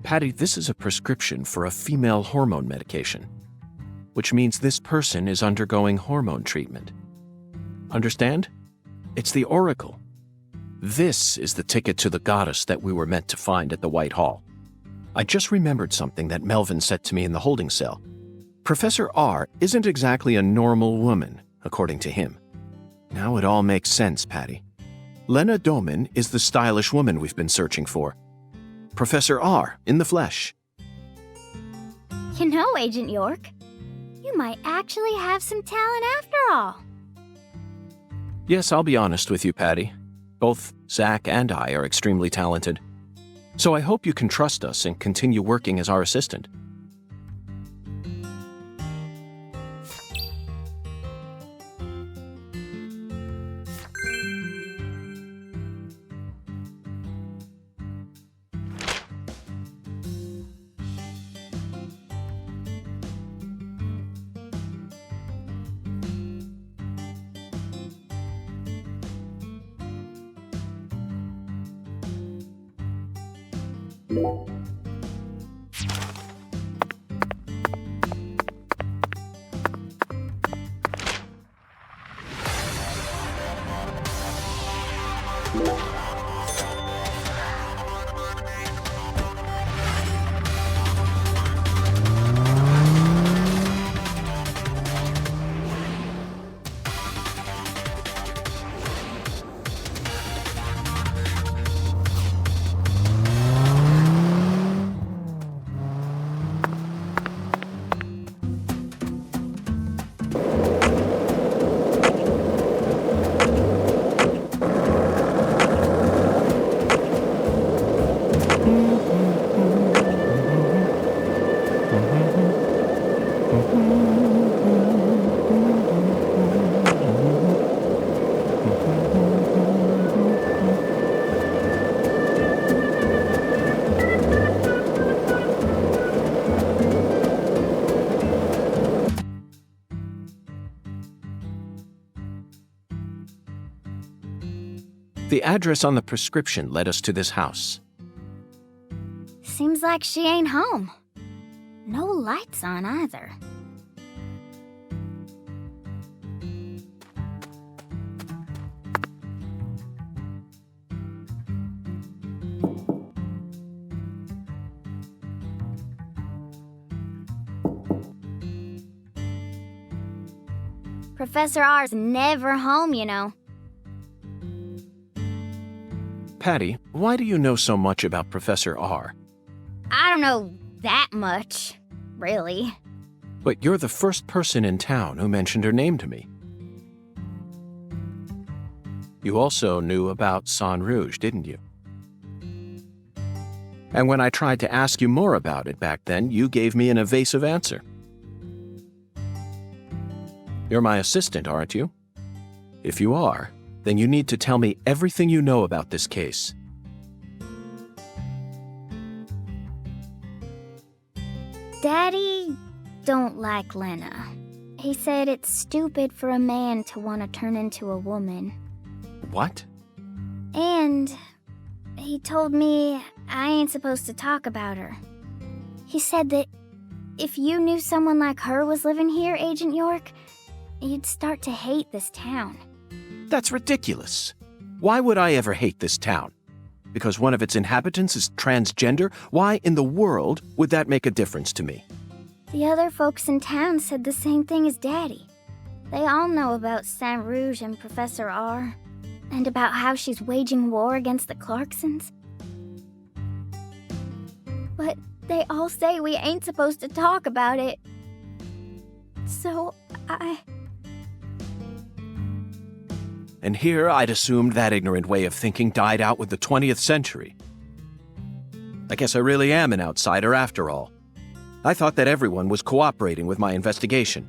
Patty, this is a prescription for a female hormone medication, which means this person is undergoing hormone treatment. Understand? It's the oracle. This is the ticket to the goddess that we were meant to find at the White Hall. I just remembered something that Melvin said to me in the holding cell. Professor R isn't exactly a normal woman, according to him. Now it all makes sense, Patty. Lena Doman is the stylish woman we've been searching for. Professor R in the flesh. You know, Agent York, you might actually have some talent after all. Yes, I'll be honest with you, Patty. Both Zach and I are extremely talented. So I hope you can trust us and continue working as our assistant. The address on the prescription led us to this house. Seems like she ain't home. No lights on either. Professor R's never home, you know. Patty, why do you know so much about Professor R? I don't know that much, really. But you're the first person in town who mentioned her name to me. You also knew about San Rouge, didn't you? And when I tried to ask you more about it back then, you gave me an evasive answer. You're my assistant, aren't you? If you are, then you need to tell me everything you know about this case. Daddy don't like Lena. He said it's stupid for a man to want to turn into a woman. What? And he told me I ain't supposed to talk about her. He said that if you knew someone like her was living here, Agent York, you'd start to hate this town. That's ridiculous. Why would I ever hate this town? Because one of its inhabitants is transgender? Why in the world would that make a difference to me? The other folks in town said the same thing as Daddy. They all know about Saint Rouge and Professor R, and about how she's waging war against the Clarksons. But they all say we ain't supposed to talk about it. So And here I'd assumed that ignorant way of thinking died out with the 20th century. I guess I really am an outsider after all. I thought that everyone was cooperating with my investigation,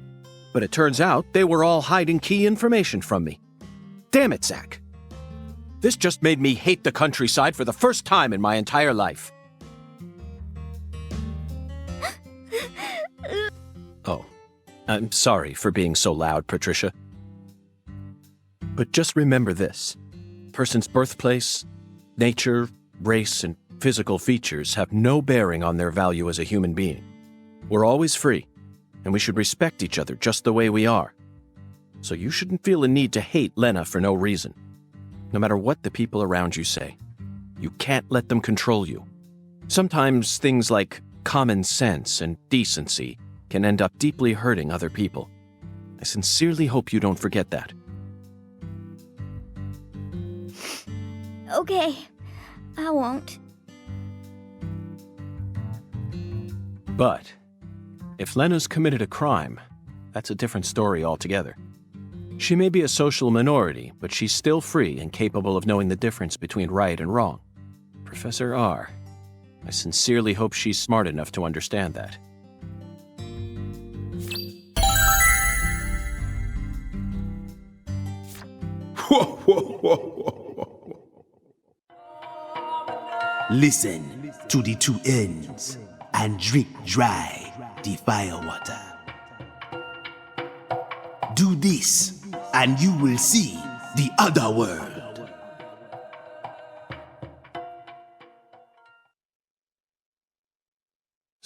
but it turns out they were all hiding key information from me. Damn it, Zach. This just made me hate the countryside for the first time in my entire life. Oh, I'm sorry for being so loud, Patricia. But just remember this. A person's birthplace, nature, race, and physical features have no bearing on their value as a human being. We're always free, and we should respect each other just the way we are. So you shouldn't feel a need to hate Lena for no reason. No matter what the people around you say, you can't let them control you. Sometimes things like common sense and decency can end up deeply hurting other people. I sincerely hope you don't forget that. Okay, I won't. But if Lena's committed a crime, that's a different story altogether. She may be a social minority, but she's still free and capable of knowing the difference between right and wrong. Professor R, I sincerely hope she's smart enough to understand that. Whoa, whoa, whoa, whoa. Listen to the two ends and drink dry the firewater. Do this and you will see the other world.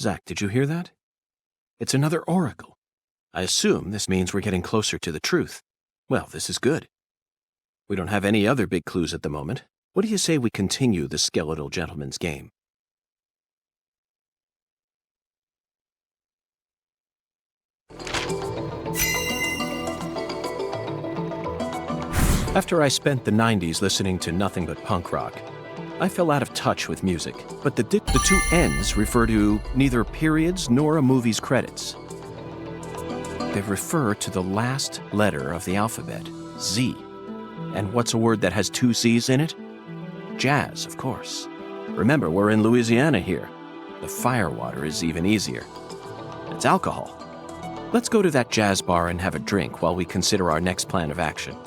Zach, did you hear that? It's another oracle. I assume this means we're getting closer to the truth. Well, this is good. We don't have any other big clues at the moment. What do you say we continue the skeletal gentleman's game? After I spent the 90s listening to nothing but punk rock, I fell out of touch with music, but the two ends refer to neither periods nor a movie's credits. They refer to the last letter of the alphabet, Z. And what's a word that has 2 C's in it? Jazz, of course. Remember, we're in Louisiana here. The firewater is even easier. It's alcohol. Let's go to that jazz bar and have a drink while we consider our next plan of action.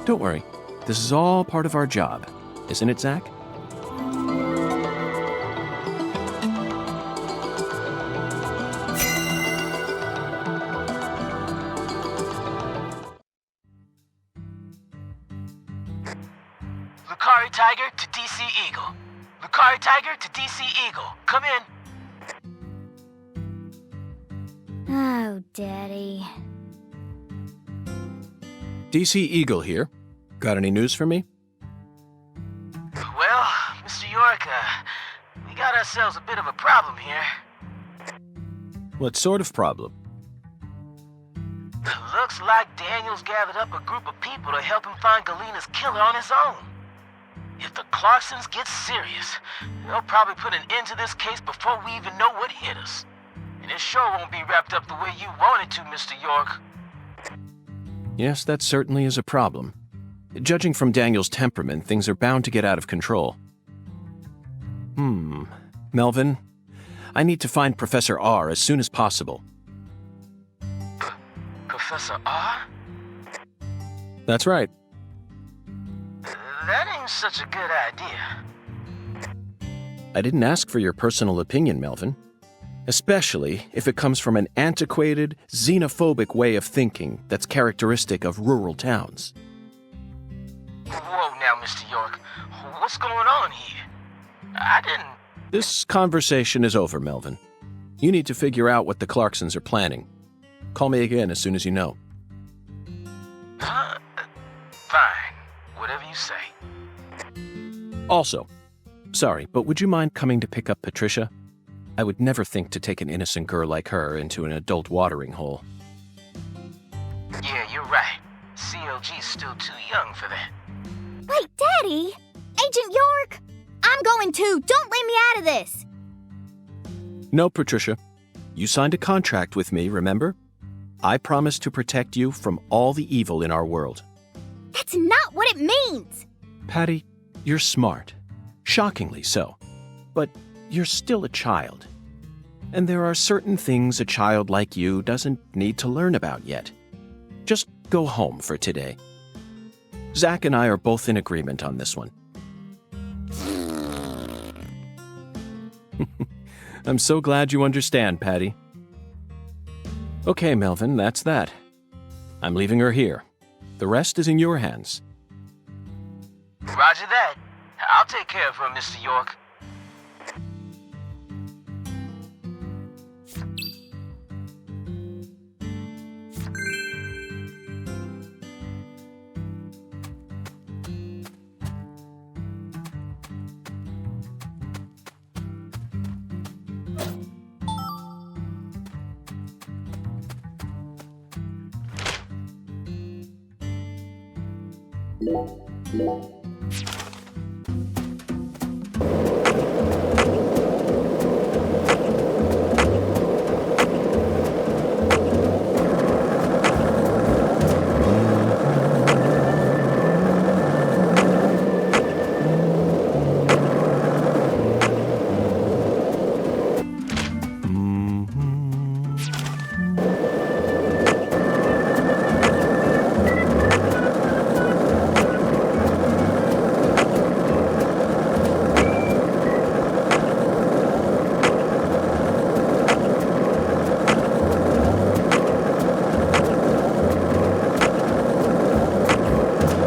Don't worry, this is all part of our job, isn't it, Zach? Lucari Tiger to DC Eagle. Lucari Tiger to DC Eagle. Come in. Oh, Daddy. DC Eagle here. Got any news for me? Well, Mr. York, we got ourselves a bit of a problem here. What sort of problem? Looks like Daniel's gathered up a group of people to help him find Galena's killer on his own. If the Clarksons get serious, they'll probably put an end to this case before we even know what hit us. And it sure won't be wrapped up the way you want it to, Mr. York. Yes, that certainly is a problem. Judging from Daniel's temperament, things are bound to get out of control. Melvin, I need to find Professor R as soon as possible. Professor R? That's right. That ain't such a good idea. I didn't ask for your personal opinion, Melvin. Especially if it comes from an antiquated, xenophobic way of thinking that's characteristic of rural towns. Whoa now, Mr. York. What's going on here? I didn't... This conversation is over, Melvin. You need to figure out what the Clarksons are planning. Call me again as soon as you know. Huh? Fine. Whatever you say. Also, sorry, but would you mind coming to pick up Patricia? I would never think to take an innocent girl like her into an adult watering hole. Yeah, you're right. CLG's still too young for that. Wait, Daddy! Agent York! I'm going too! Don't leave me out of this! No, Patricia. You signed a contract with me, remember? I promised to protect you from all the evil in our world. That's not what it means! Patty, you're smart. Shockingly so. But you're still a child. And there are certain things a child like you doesn't need to learn about yet. Just go home for today. Zach and I are both in agreement on this one. I'm so glad you understand, Patty. Okay, Melvin, that's that. I'm leaving her here. The rest is in your hands. Roger that. I'll take care of her, Mr. York.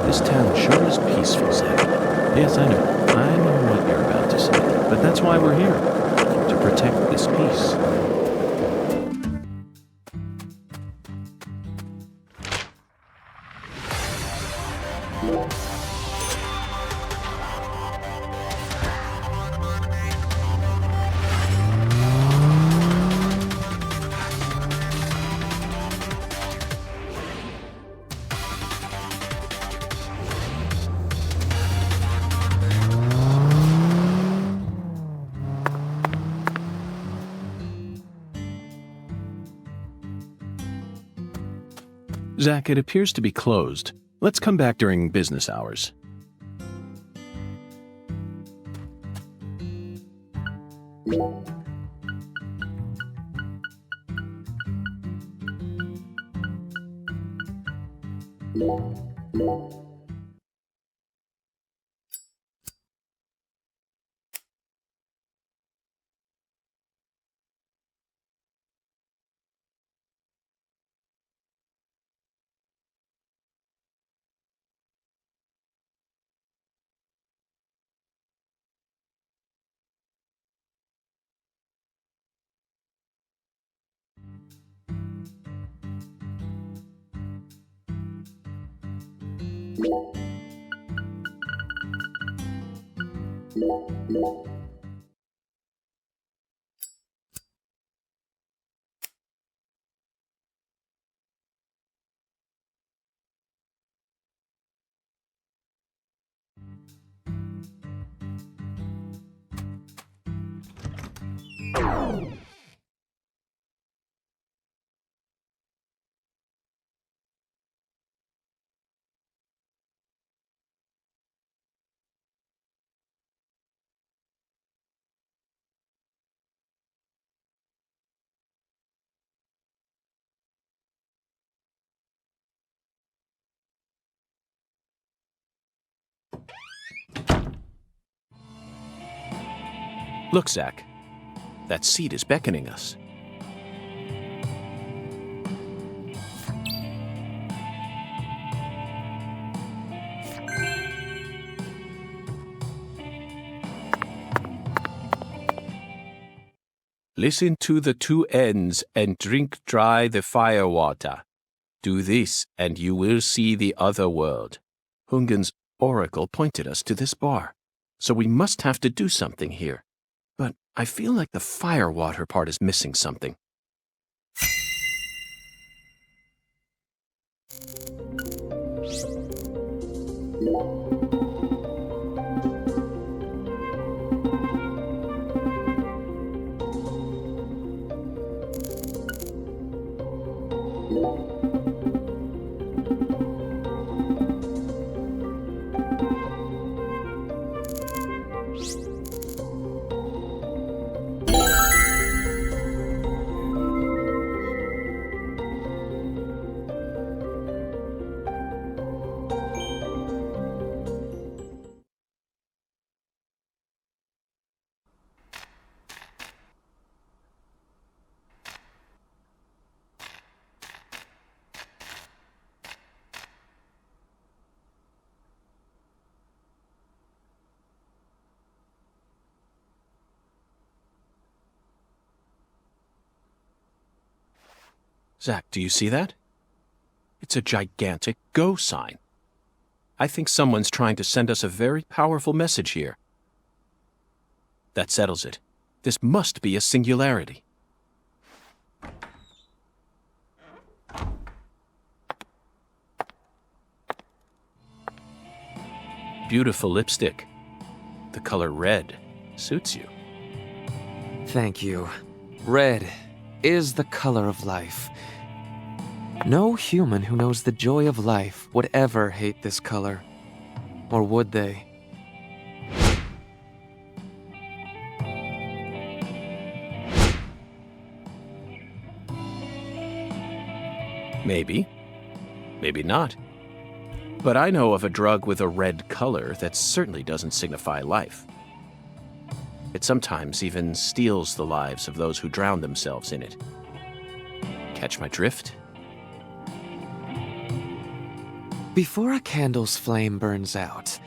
This town sure is peaceful, Zach. Yes, I know. I know what you're about to say. But that's why we're here. To protect the this piece. Zach, it appears to be closed. Let's come back during business hours. Look, Zach. That seat is beckoning us. Listen to the two ends and drink dry the fire water. Do this, and you will see the other world. Hungan's oracle pointed us to this bar, so we must have to do something here. But I feel like the firewater part is missing something. Zach, do you see that? It's a gigantic go sign. I think someone's trying to send us a very powerful message here. That settles it. This must be a singularity. Beautiful lipstick. The color red suits you. Thank you. Red is the color of life. No human who knows the joy of life would ever hate this color. Or would they? Maybe. Maybe not. But I know of a drug with a red color that certainly doesn't signify life. It sometimes even steals the lives of those who drown themselves in it. Catch my drift? Before a candle's flame burns out,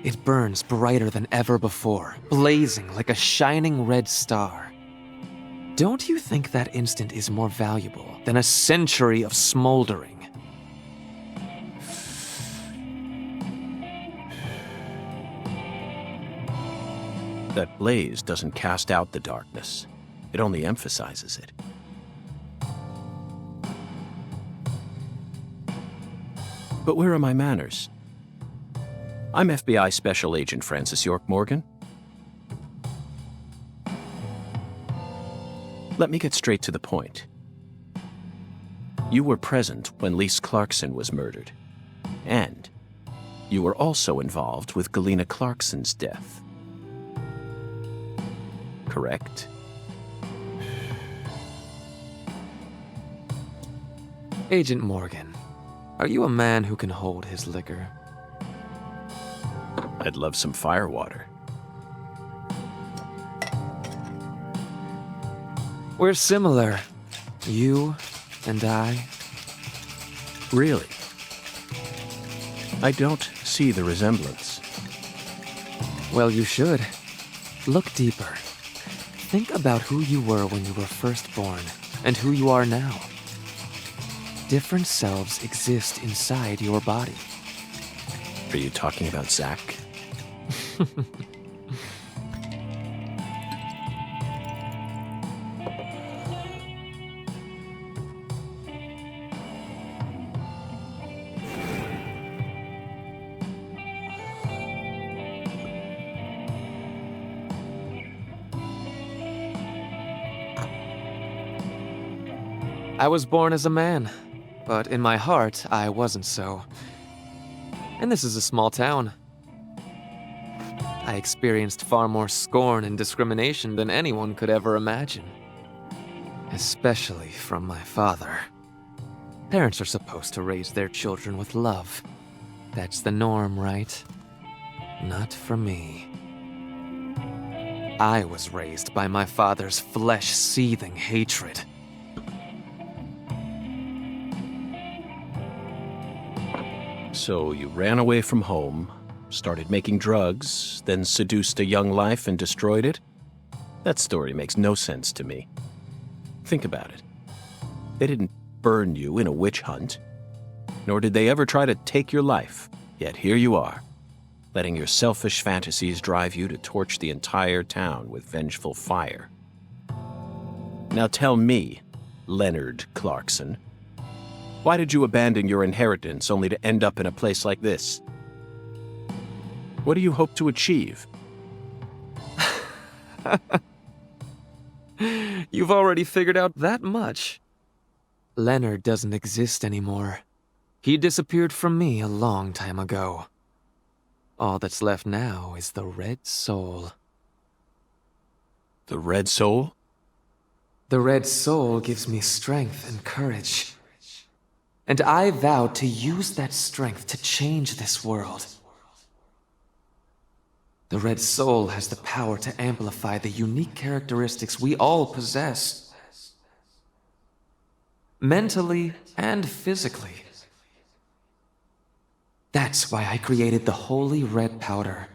it burns brighter than ever before, blazing like a shining red star. Don't you think that instant is more valuable than a century of smoldering? That blaze doesn't cast out the darkness. It only emphasizes it. But where are my manners? I'm FBI Special Agent Francis York Morgan. Let me get straight to the point. You were present when Lise Clarkson was murdered. And you were also involved with Galena Clarkson's death. Correct? Agent Morgan, are you a man who can hold his liquor? I'd love some firewater. We're similar, you and I. Really? I don't see the resemblance. Well, you should. Look deeper. Think about who you were when you were first born, and who you are now. Different selves exist inside your body. Are you talking about Zach? I was born as a man, but in my heart, I wasn't so. And this is a small town. I experienced far more scorn and discrimination than anyone could ever imagine. Especially from my father. Parents are supposed to raise their children with love. That's the norm, right? Not for me. I was raised by my father's flesh-seething hatred. So you ran away from home, started making drugs, then seduced a young life and destroyed it? That story makes no sense to me. Think about it. They didn't burn you in a witch hunt, nor did they ever try to take your life. Yet here you are, letting your selfish fantasies drive you to torch the entire town with vengeful fire. Now tell me, Leonard Clarkson, why did you abandon your inheritance only to end up in a place like this? What do you hope to achieve? You've already figured out that much. Leonard doesn't exist anymore. He disappeared from me a long time ago. All that's left now is the Red Soul. The Red Soul? The Red Soul gives me strength and courage. And I vow to use that strength to change this world. The Red Soul has the power to amplify the unique characteristics we all possess. Mentally and physically. That's why I created the Holy Red Powder.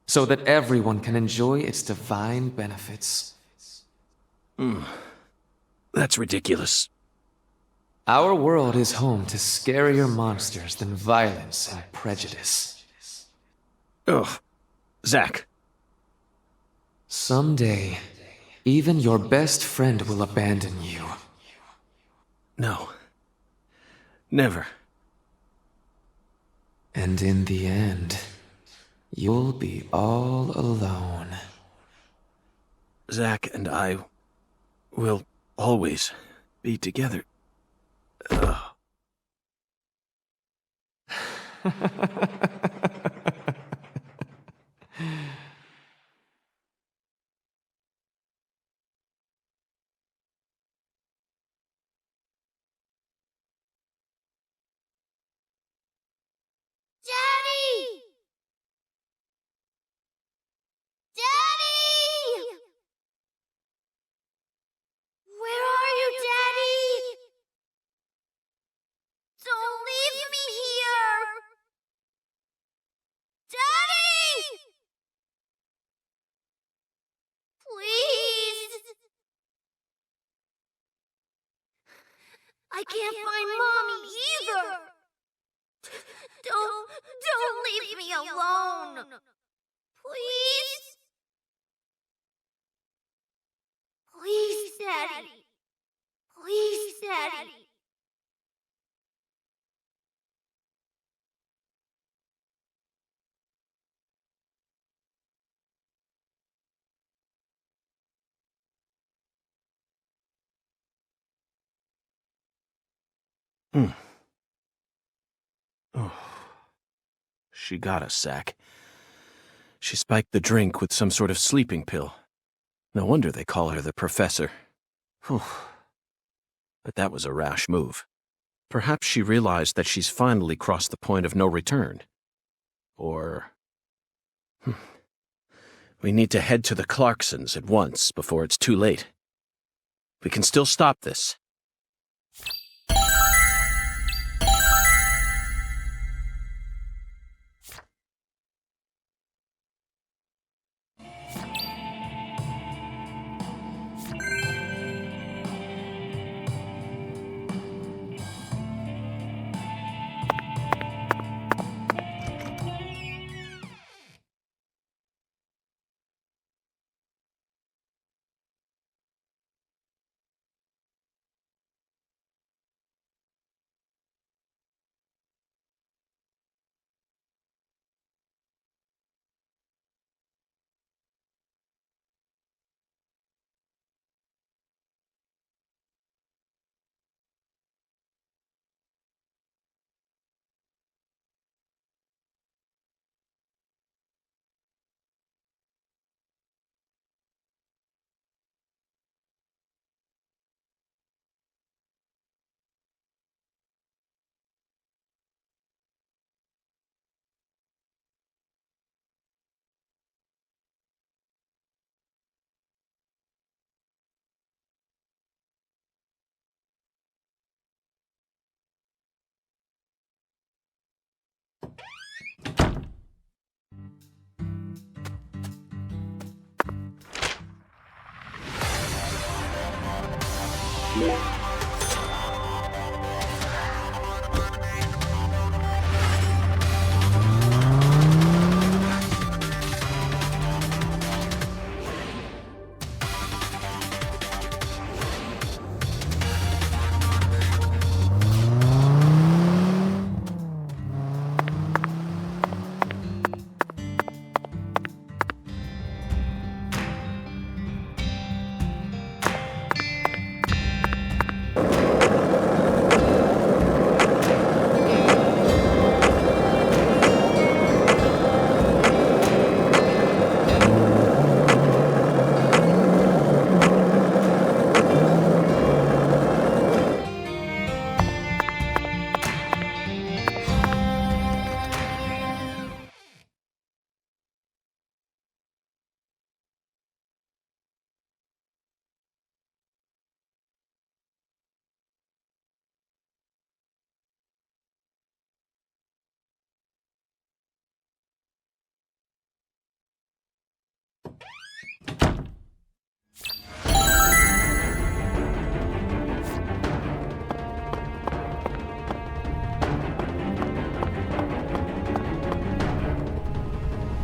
So that everyone can enjoy its divine benefits. That's ridiculous. Our world is home to scarier monsters than violence and prejudice. Ugh. Zach. Someday, even your best friend will abandon you. No. Never. And in the end, you'll be all alone. Zach and I will always be together. Ugh. Daddy! Daddy! Where are you, Daddy? Don't leave me here! I can't find Mommy either. Don't leave me alone. Please? Please, Daddy. Please, Daddy. Oh. She got us, Zach. She spiked the drink with some sort of sleeping pill. No wonder they call her the Professor. Whew. But that was a rash move. Perhaps she realized that she's finally crossed the point of no return. Or... We need to head to the Clarksons at once before it's too late. We can still stop this.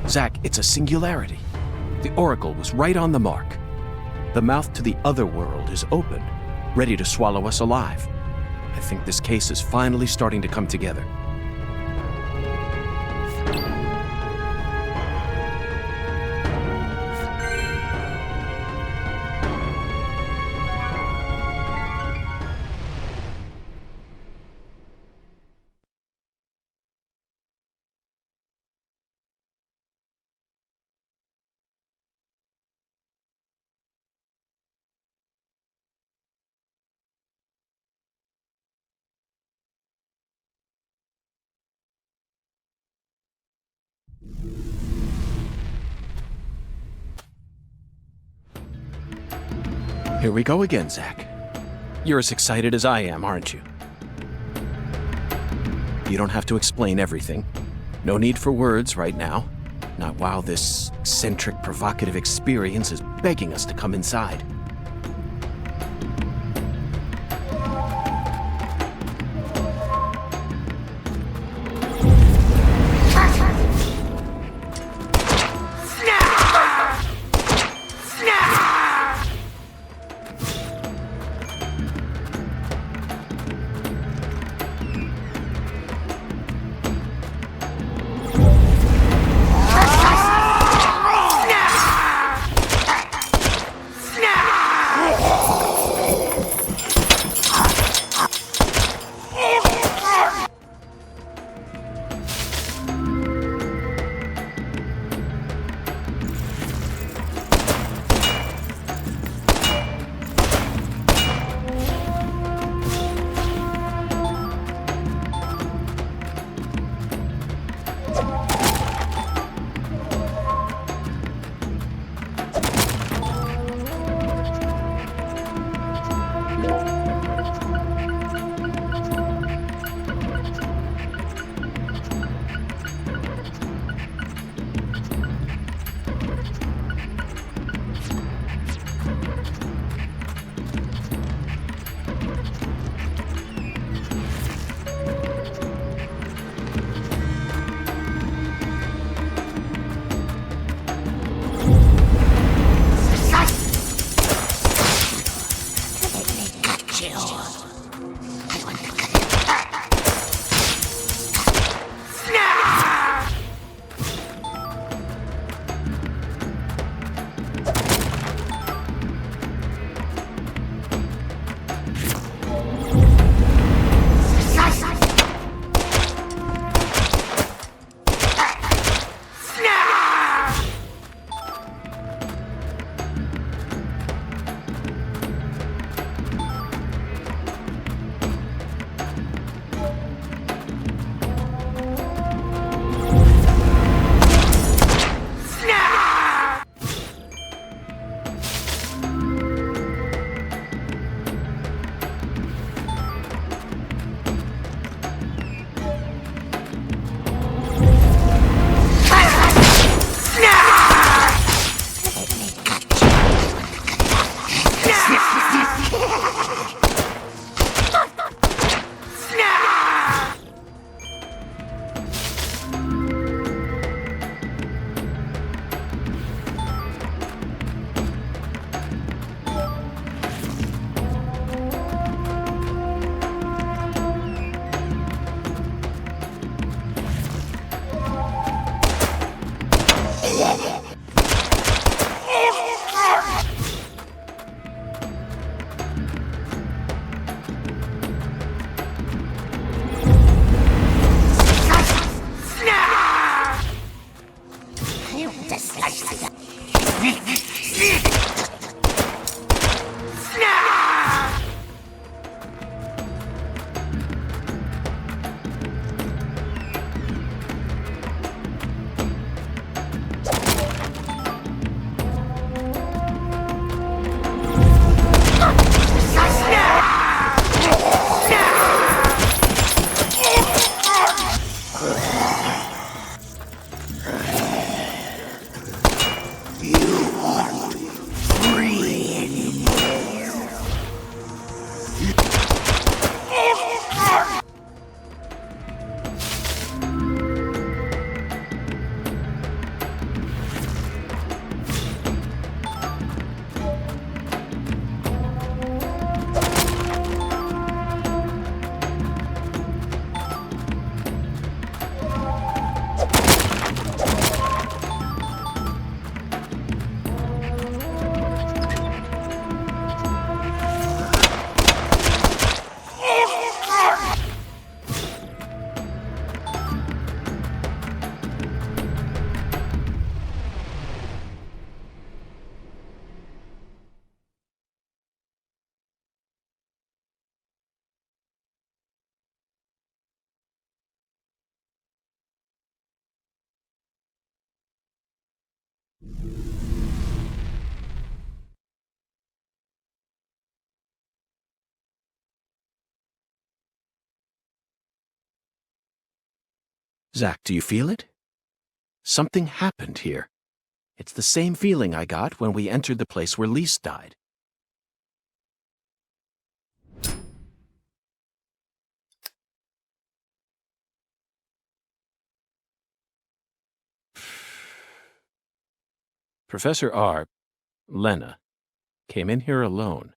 Zach, it's a singularity. The Oracle was right on the mark. The mouth to the other world is open, ready to swallow us alive. I think this case is finally starting to come together. Here we go again, Zach. You're as excited as I am, aren't you? You don't have to explain everything. No need for words right now. Not while this eccentric, provocative experience is begging us to come inside. Zach, do you feel it? Something happened here. It's the same feeling I got when we entered the place where Lise died. Professor R, Lena, came in here alone.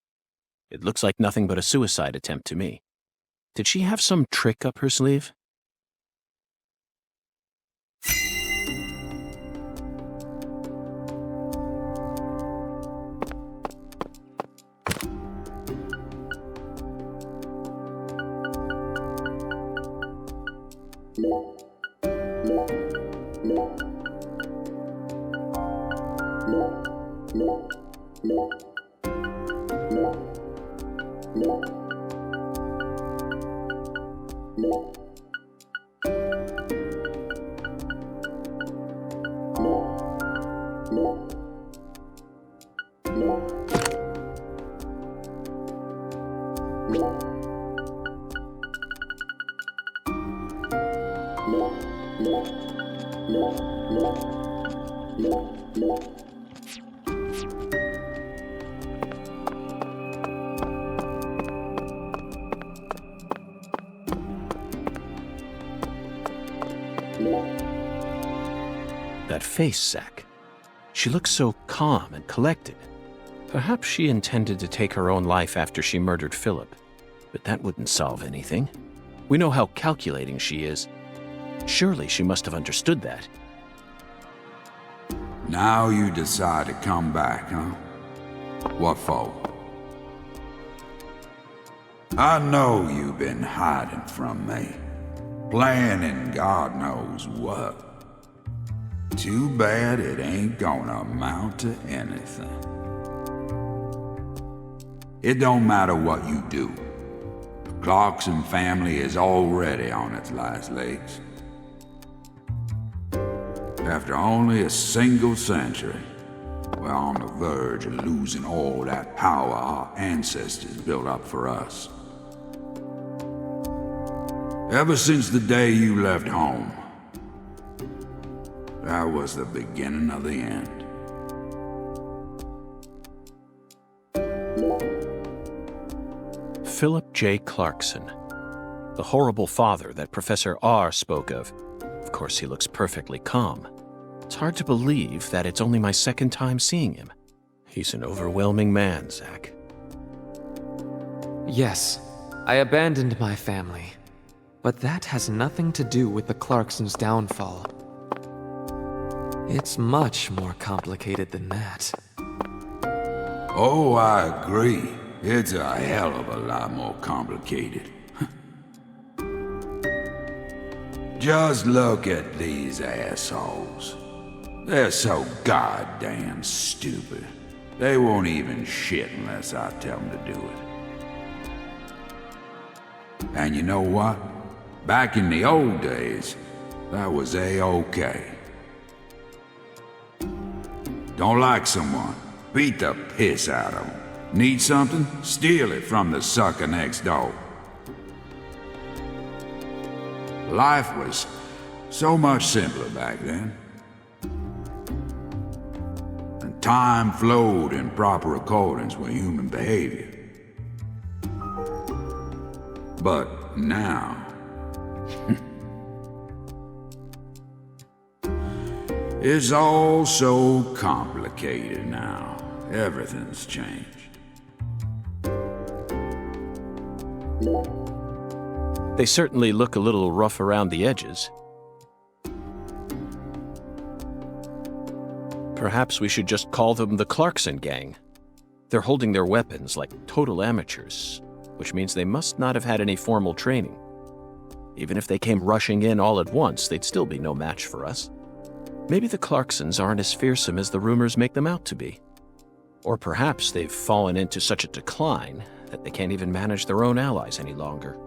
It looks like nothing but a suicide attempt to me. Did she have some trick up her sleeve? That face, Zach. She looks so calm and collected. Perhaps she intended to take her own life after she murdered Philip. But that wouldn't solve anything. We know how calculating she is. Surely she must have understood that. Now you decide to come back, huh? What for? I know you've been hiding from me, planning God knows what. Too bad it ain't gonna amount to anything. It don't matter what you do. The Clarkson family is already on its last legs. After only a single century, we're on the verge of losing all that power our ancestors built up for us. Ever since the day you left home, that was the beginning of the end. Philip J. Clarkson, the horrible father that Professor R spoke of. Of course, he looks perfectly calm. It's hard to believe that it's only my second time seeing him. He's an overwhelming man, Zach. Yes, I abandoned my family. But that has nothing to do with the Clarksons' downfall. It's much more complicated than that. Oh, I agree. It's a hell of a lot more complicated. Just look at these assholes. They're so goddamn stupid. They won't even shit unless I tell them to do it. And you know what? Back in the old days, that was A-okay. Don't like someone, beat the piss out of them. Need something? Steal it from the sucker next door. Life was so much simpler back then. And time flowed in proper accordance with human behavior. But now... it's all so complicated now. Everything's changed. They certainly look a little rough around the edges. Perhaps we should just call them the Clarkson gang. They're holding their weapons like total amateurs, which means they must not have had any formal training. Even if they came rushing in all at once, they'd still be no match for us. Maybe the Clarksons aren't as fearsome as the rumors make them out to be. Or perhaps they've fallen into such a decline that they can't even manage their own allies any longer.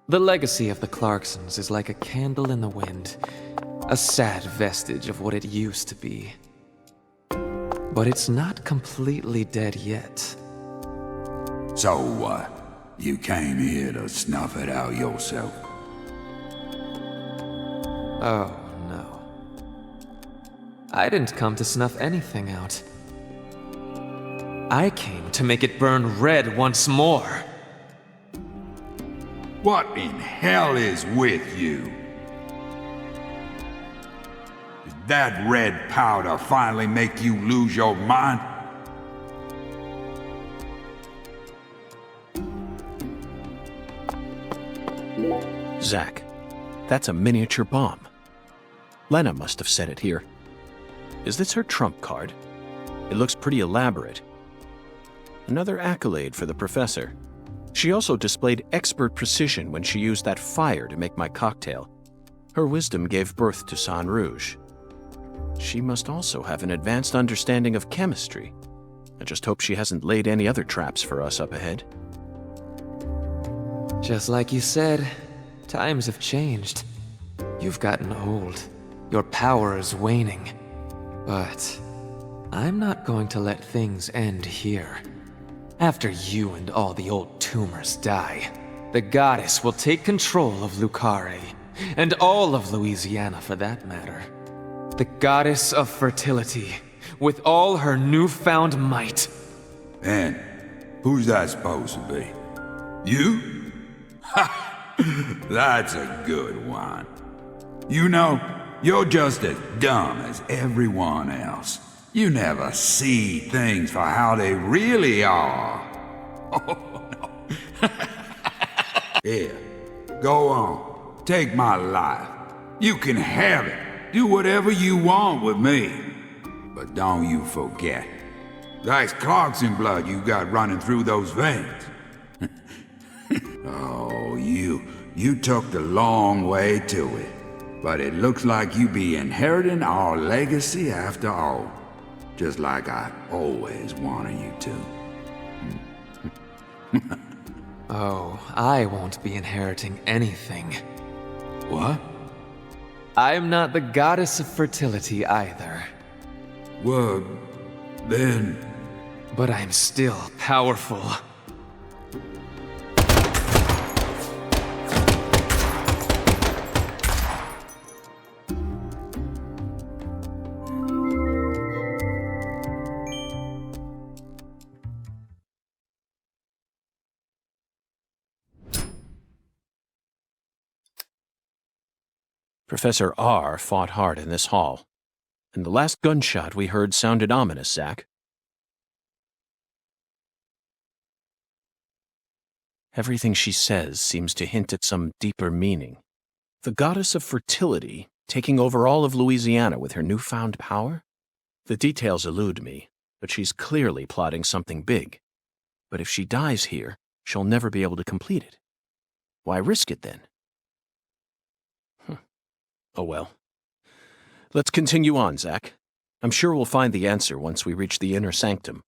The legacy of the Clarksons is like a candle in the wind, a sad vestige of what it used to be. But it's not completely dead yet. So what? You came here to snuff it out yourself? Oh, no. I didn't come to snuff anything out. I came to make it burn red once more. What in hell is with you? Did that red powder finally make you lose your mind? Zach, that's a miniature bomb. Lena must have set it here. Is this her trump card? It looks pretty elaborate. Another accolade for the professor. She also displayed expert precision when she used that fire to make my cocktail. Her wisdom gave birth to Sang Rouge. She must also have an advanced understanding of chemistry. I just hope she hasn't laid any other traps for us up ahead. Just like you said, times have changed. You've gotten old. Your power is waning. But I'm not going to let things end here. After you and all the old tumors die, the goddess will take control of Lucare, and all of Louisiana for that matter. The goddess of fertility, with all her newfound might. And who's that supposed to be? You? Ha! That's a good one. You know, you're just as dumb as everyone else. You never see things for how they really are. Oh, no. Here, go on. Take my life. You can have it. Do whatever you want with me. But don't you forget, that's Clarkson blood you got running through those veins. Oh, you took the long way to it. But it looks like you be inheriting our legacy after all. Just like I always wanted you to. Oh, I won't be inheriting anything. What? I'm not the goddess of fertility either. Well, then... But I'm still powerful. Professor R fought hard in this hall, and the last gunshot we heard sounded ominous, Zack. Everything she says seems to hint at some deeper meaning. The goddess of fertility taking over all of Louisiana with her newfound power? The details elude me, but she's clearly plotting something big. But if she dies here, she'll never be able to complete it. Why risk it then? Oh well. Let's continue on, Zack. I'm sure we'll find the answer once we reach the inner sanctum.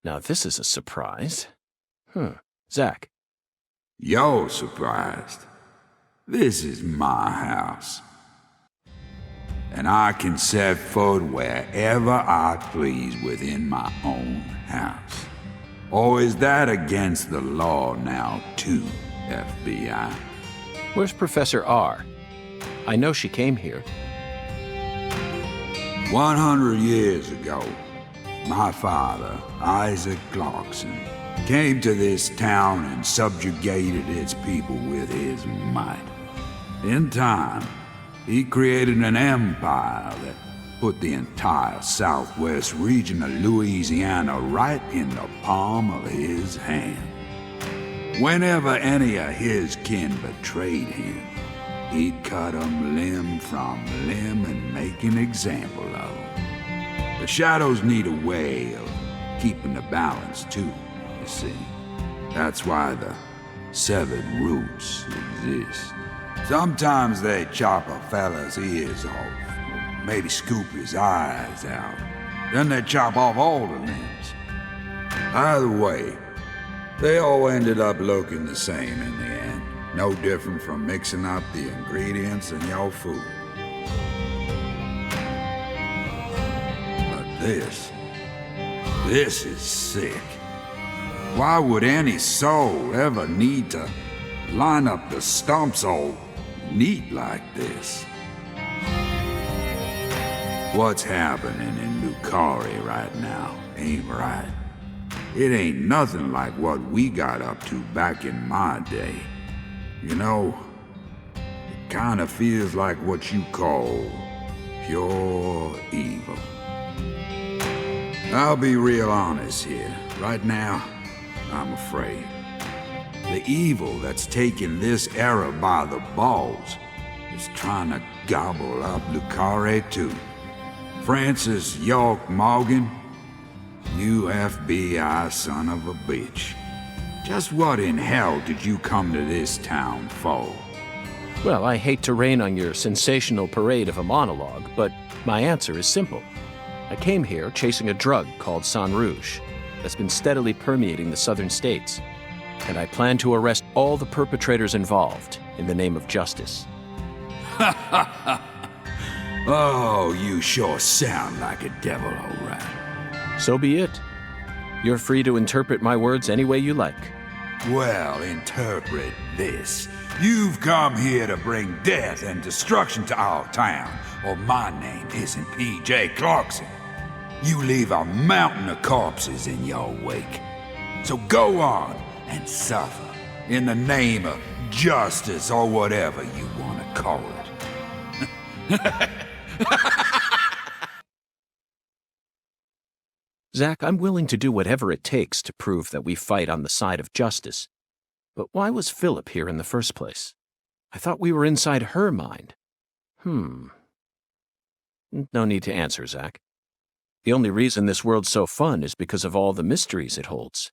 Now this is a surprise. Zach. You're surprised. This is my house. And I can set foot wherever I please within my own house. Or is that against the law now, too, FBI? Where's Professor R? I know she came here. 100 years ago, my father, Isaac Clarkson, came to this town and subjugated its people with his might. In time, he created an empire that put the entire southwest region of Louisiana right in the palm of his hand. Whenever any of his kin betrayed him, he'd cut 'em limb from limb and make an example of 'em. The shadows need a way of keeping the balance, too, you see. That's why the severed roots exist. Sometimes they chop a fella's ears off, maybe scoop his eyes out. Then they chop off all the limbs. Either way, they all ended up looking the same in the end. No different from mixing up the ingredients in your food. But this is sick. Why would any soul ever need to line up the stumps all neat like this? What's happening in Lucari right now ain't right. It ain't nothing like what we got up to back in my day. You know, it kinda feels like what you call pure evil. I'll be real honest here. Right now, I'm afraid. The evil that's taking this era by the balls is trying to gobble up Lucari too. Francis York Morgan, you FBI son of a bitch. Just what in hell did you come to this town for? Well, I hate to rain on your sensational parade of a monologue, but my answer is simple. I came here chasing a drug called Sang Rouge that's been steadily permeating the southern states, and I plan to arrest all the perpetrators involved in the name of justice. Oh, you sure sound like a devil, all right. So be it. You're free to interpret my words any way you like. Well, interpret this. You've come here to bring death and destruction to our town, or my name isn't P.J. Clarkson. You leave a mountain of corpses in your wake. So go on and suffer in the name of justice or whatever you want to call it. Zach, I'm willing to do whatever it takes to prove that we fight on the side of justice. But why was Philip here in the first place? I thought we were inside her mind. No need to answer, Zach. The only reason this world's so fun is because of all the mysteries it holds.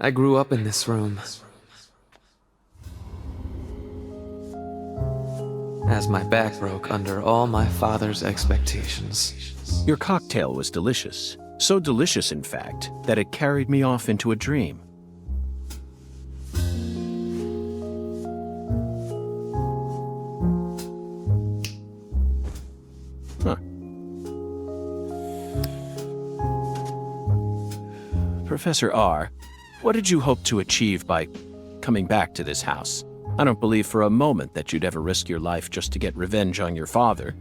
I grew up in this room. As my back broke under all my father's expectations. Your cocktail was delicious. So delicious, in fact, that it carried me off into a dream. Huh. Professor R., what did you hope to achieve by coming back to this house? I don't believe for a moment that you'd ever risk your life just to get revenge on your father.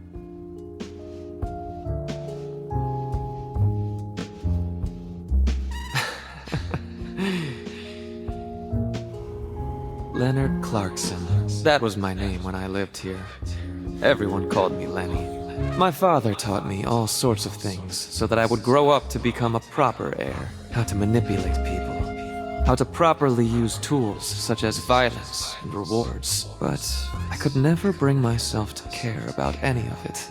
Leonard Clarkson. That was my name when I lived here. Everyone called me Lenny. My father taught me all sorts of things so that I would grow up to become a proper heir. How to manipulate people. How to properly use tools such as violence and rewards. But I could never bring myself to care about any of it.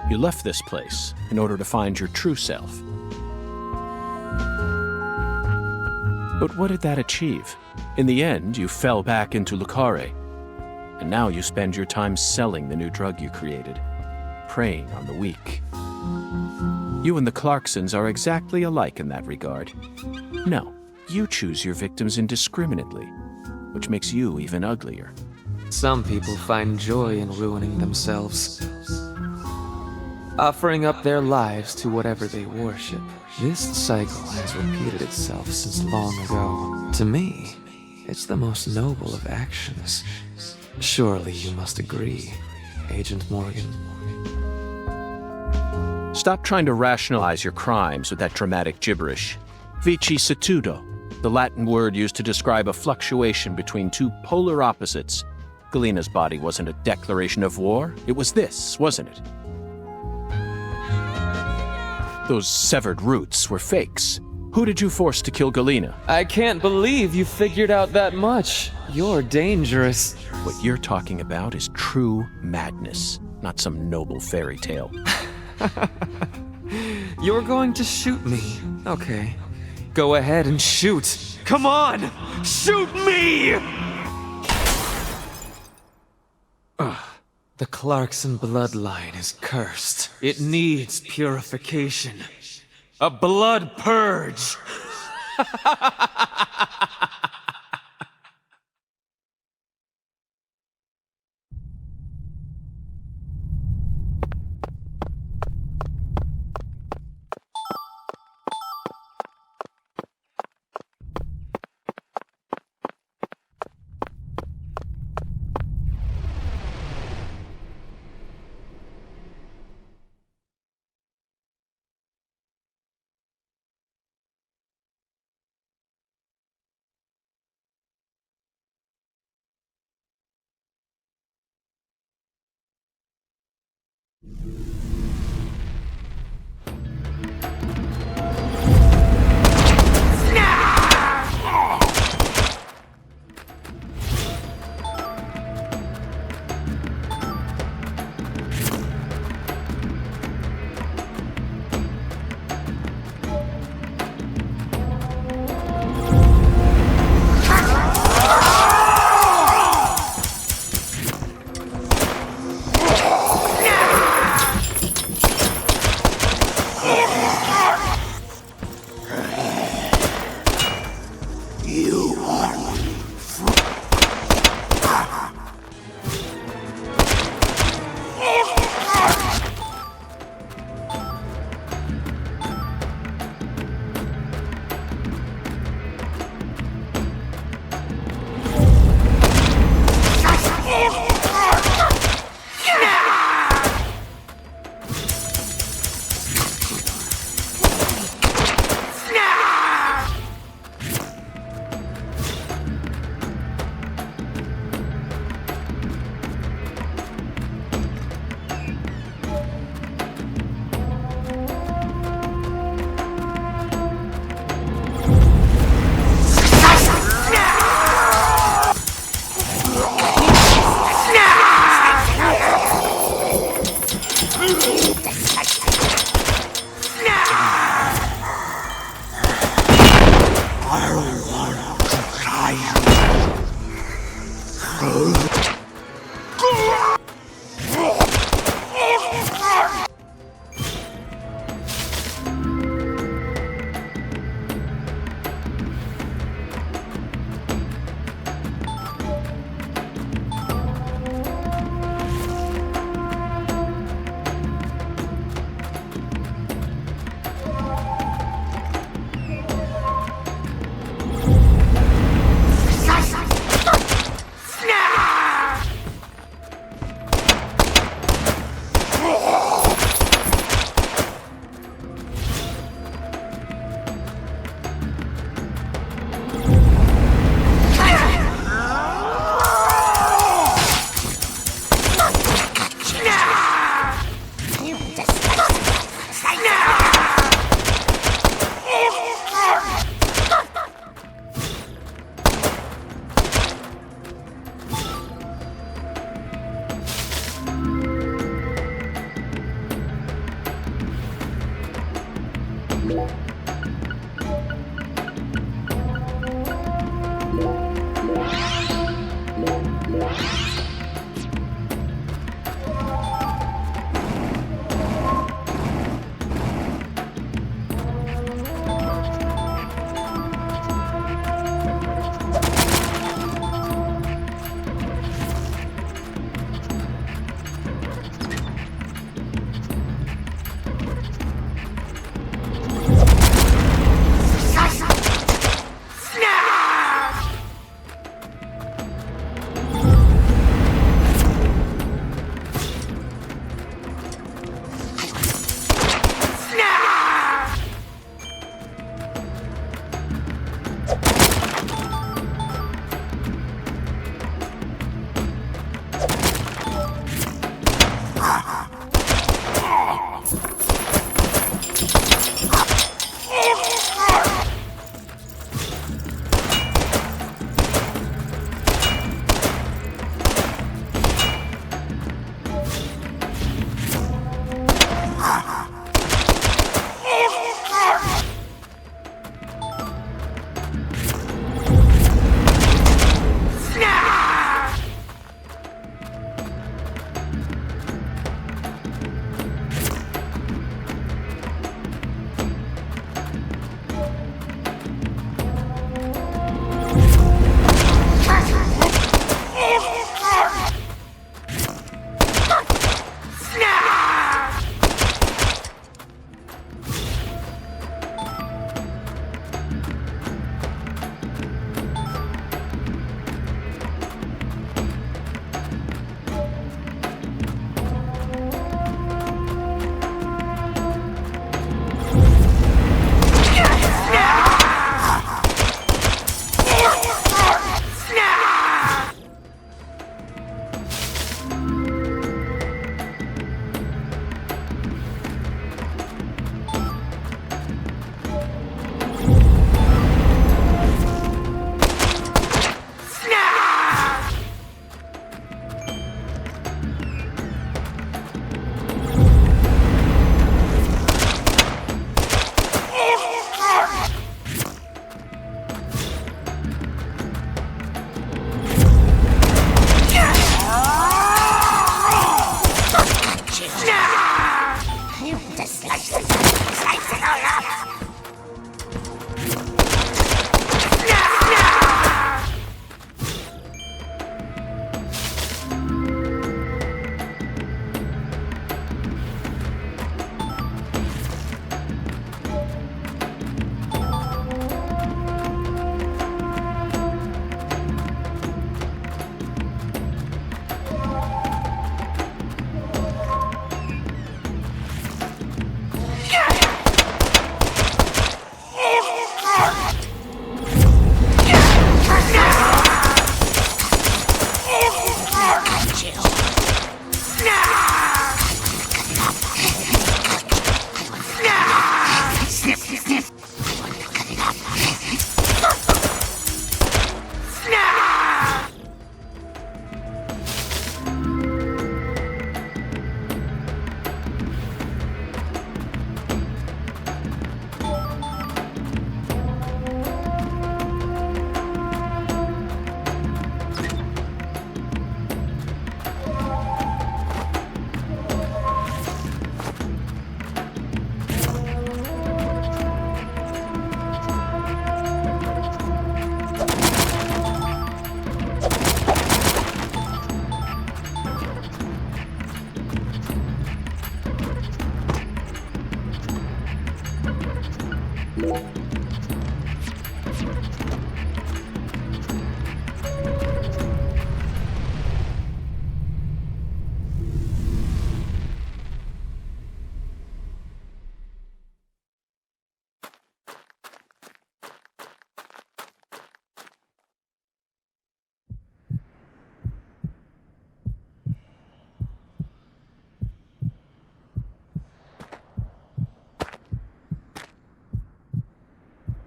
You left this place in order to find your true self. But what did that achieve? In the end, you fell back into Lucaria. And now you spend your time selling the new drug you created, preying on the weak. You and the Clarksons are exactly alike in that regard. No, you choose your victims indiscriminately, which makes you even uglier. Some people find joy in ruining themselves, offering up their lives to whatever they worship. This cycle has repeated itself since long ago. To me, it's the most noble of actions. Surely you must agree, Agent Morgan. Stop trying to rationalize your crimes with that dramatic gibberish. Vicissitudo, the Latin word used to describe a fluctuation between two polar opposites. Galena's body wasn't a declaration of war. It was this, wasn't it? Those severed roots were fakes. Who did you force to kill Galena? I can't believe you figured out that much. You're dangerous. What you're talking about is true madness, not some noble fairy tale. You're going to shoot me. Okay. Go ahead and shoot. Come on! Shoot me! The Clarkson bloodline is cursed. It needs purification. A blood purge!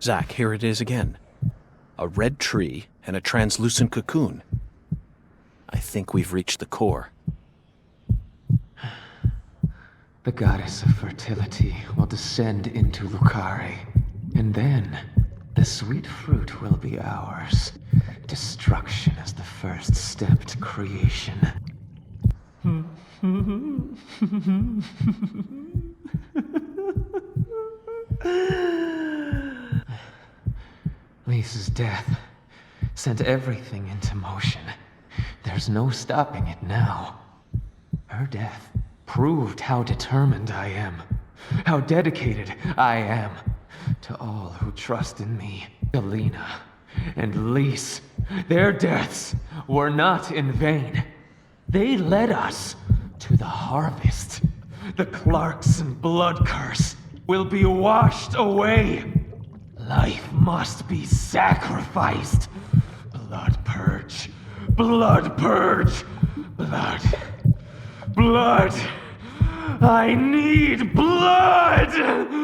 Zach, here it is again. A red tree and a translucent cocoon. I think we've reached the core. The goddess of fertility will descend into Lucare, and then the sweet fruit will be ours. Destruction is the first step to creation. Lisa's death sent everything into motion. There's no stopping it now. Her death proved how determined I am, how dedicated I am to all who trust in me. Galena and Lise, their deaths were not in vain. They led us to the harvest. The Clarkson blood curse will be washed away. Life must be sacrificed. Blood purge. Blood purge. Blood. Blood. I need blood!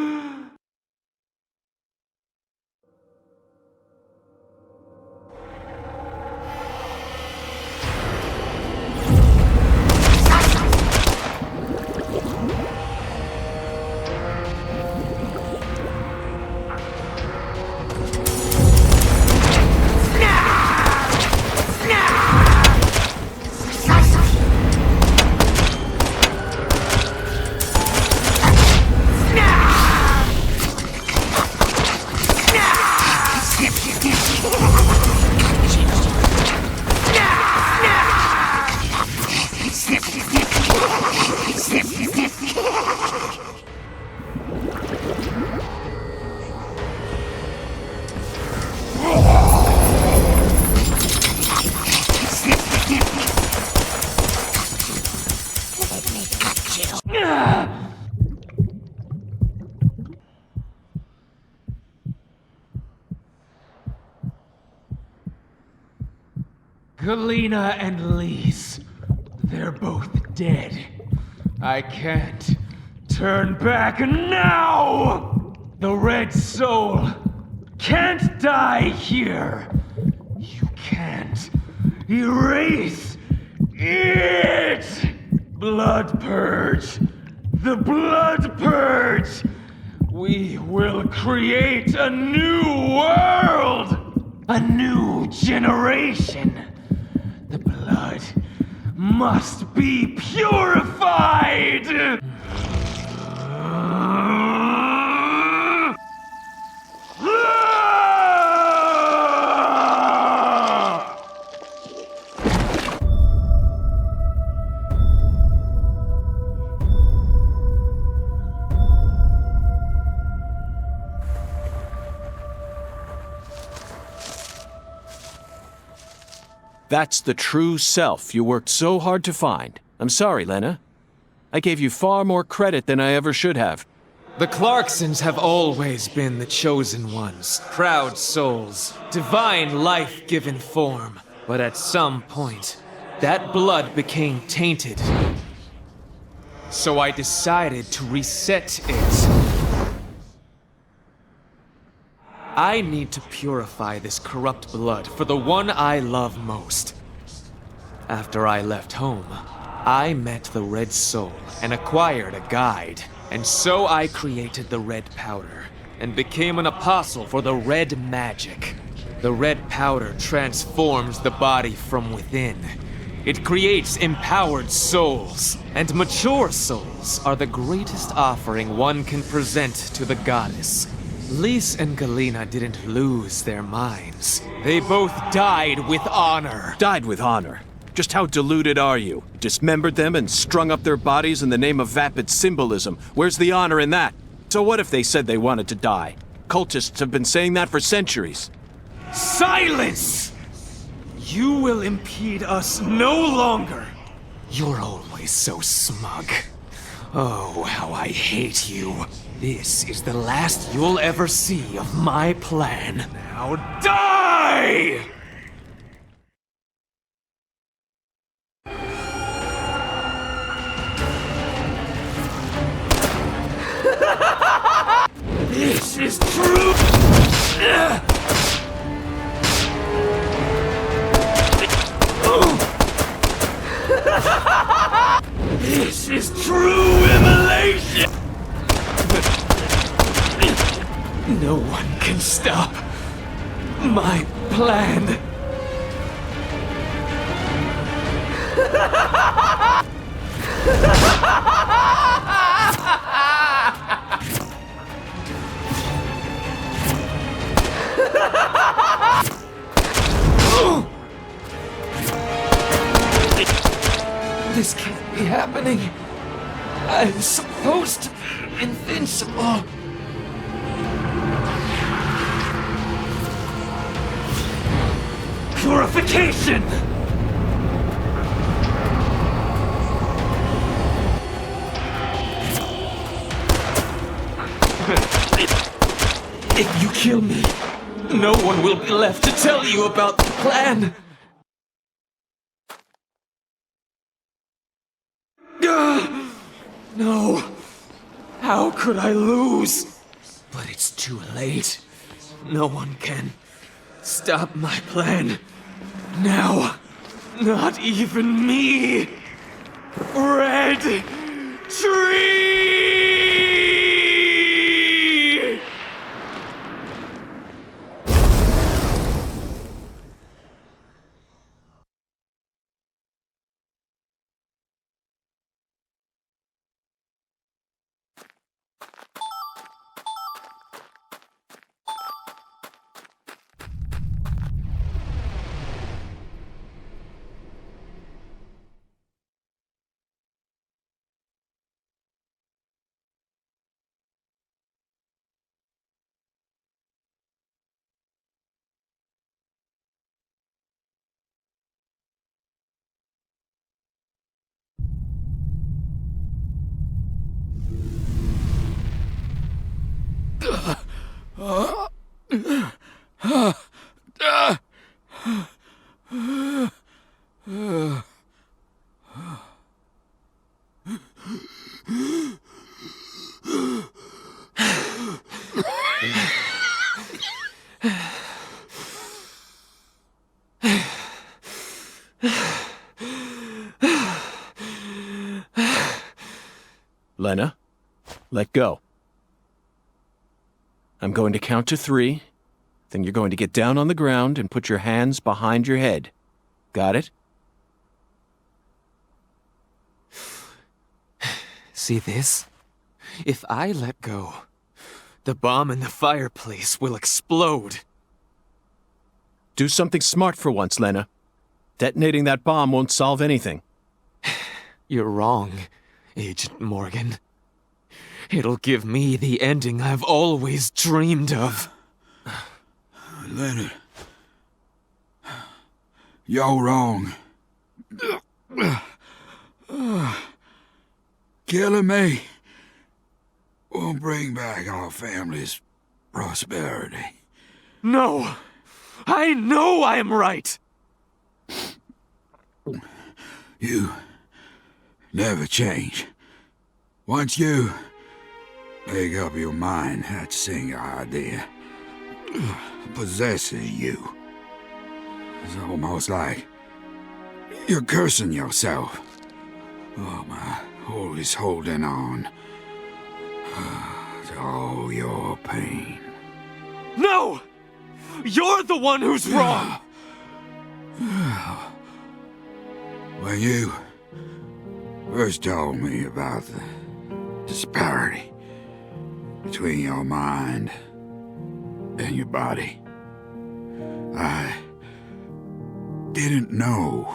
Galena and Lise, they're both dead. I can't turn back now! The Red Soul can't die here! You can't erase it! Blood Purge! The Blood Purge! We will create a new world! A new generation! The blood must be purified! That's the true self you worked so hard to find. I'm sorry, Lena. I gave you far more credit than I ever should have. The Clarksons have always been the chosen ones, proud souls, divine life-given form. But at some point, that blood became tainted. So I decided to reset it. I need to purify this corrupt blood for the one I love most. After I left home, I met the Red Soul and acquired a guide. And so I created the red powder and became an apostle for the red magic. The red powder transforms the body from within. It creates empowered souls, and mature souls are the greatest offering one can present to the goddess. Lise and Galena didn't lose their minds. They both died with honor. Died with honor? Just how deluded are you? Dismembered them and strung up their bodies in the name of vapid symbolism. Where's the honor in that? So what if they said they wanted to die? cultists have been saying that for centuries. Silence! You will impede us no longer. You're always so smug. Oh, how I hate you. This is the last you'll ever see of my plan. Now die! This is true! This is true immolation! No one can stop my plan. This can't be happening. I'm supposed to be invincible. Purification! If you kill me, no one will be left to tell you about the plan. No. How could I lose? But it's too late. No one can stop my plan. Now, not even me. Red Tree! Lena, let go. I'm going to count to 3, then you're going to get down on the ground and put your hands behind your head. Got it? See this? If I let go, the bomb in the fireplace will explode. Do something smart for once, Lena. Detonating that bomb won't solve anything. You're wrong, Agent Morgan. It'll give me the ending I've always dreamed of. Leonard, you're wrong. Killing me will bring back our family's prosperity. No! I know I'm right! You never change. Once you make up your mind, that single idea possesses you. It's almost like you're cursing yourself. Oh, my, always holding on to all your pain. No! You're the one who's wrong! When you first told me about the disparity between your mind and your body, I didn't know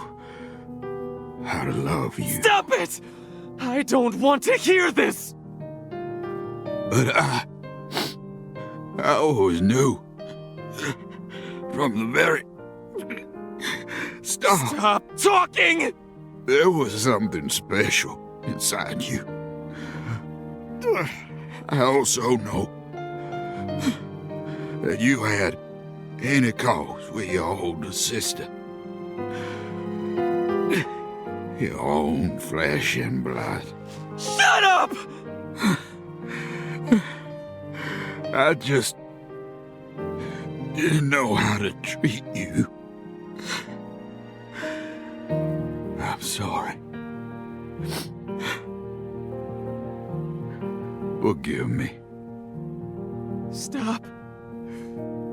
how to love you. Stop it! I don't want to hear this! But I always knew. From the very start. Stop talking! There was something special inside you. I also know that you had any cause with your older sister. Your own flesh and blood. Shut up! I just didn't know how to treat you. I'm sorry. Forgive me. Stop.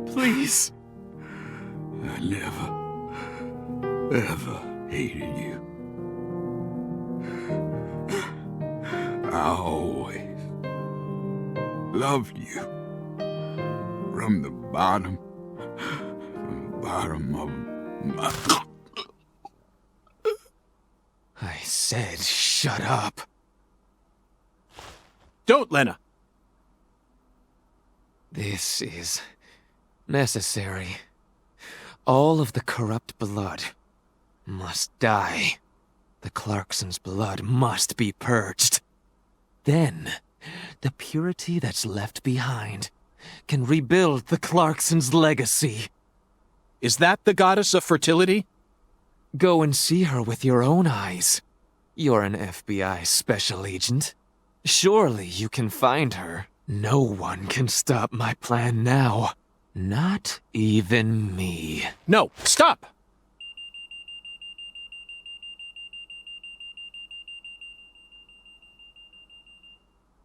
Please. I never, ever hated you. I always loved you. From the bottom of my... I said shut up. Don't, Lena! This is necessary. All of the corrupt blood must die. The Clarksons' blood must be purged. Then, the purity that's left behind can rebuild the Clarksons' legacy. Is that the goddess of fertility? Go and see her with your own eyes. You're an FBI special agent. Surely you can find her. No one can stop my plan now. Not even me. No, stop!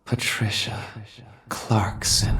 Patricia Clarkson.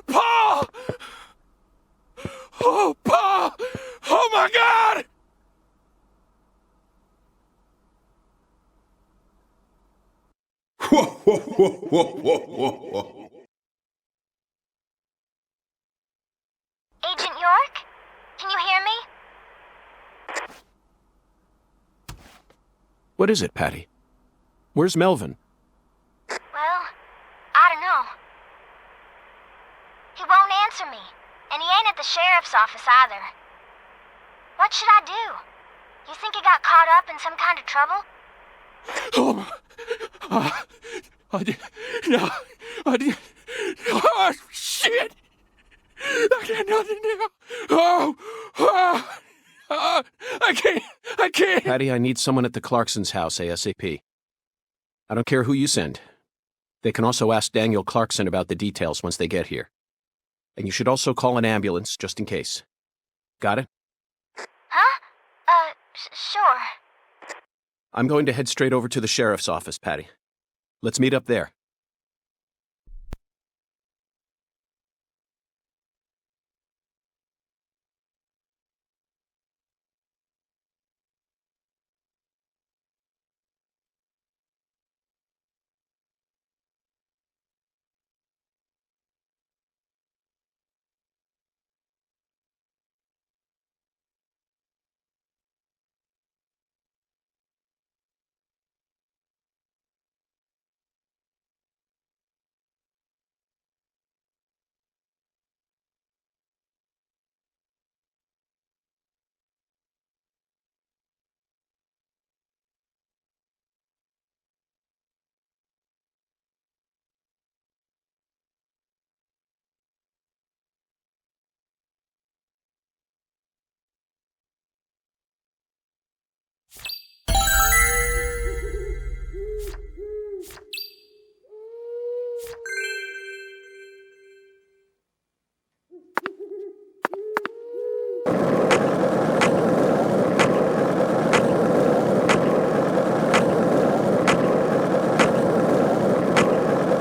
Pa! Oh, Pa! Oh my God! Whoa, whoa, whoa, whoa, whoa, whoa. Agent York? Can you hear me? What is it, Patty? Where's Melvin? Well, I don't know. He won't answer me, and he ain't at the sheriff's office either. What should I do? You think he got caught up in some kind of trouble? Oh, shit! I got nothing now. I can't. Patty, I need someone at the Clarksons' house ASAP. I don't care who you send. They can also ask Daniel Clarkson about the details once they get here. And you should also call an ambulance, just in case. Got it? Huh? Sure. I'm going to head straight over to the sheriff's office, Patty. Let's meet up there.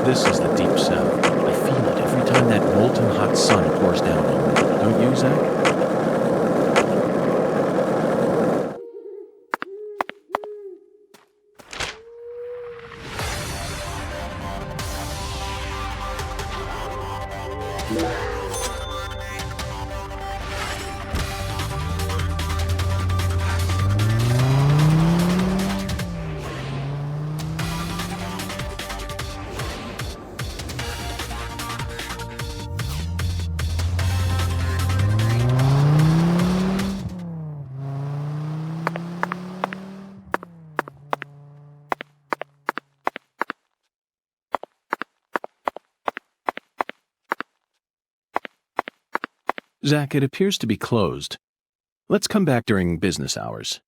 This is the deep south. I feel it every time that molten hot sun pours down on me. Don't you, Zach? Zach, it appears to be closed. Let's come back during business hours.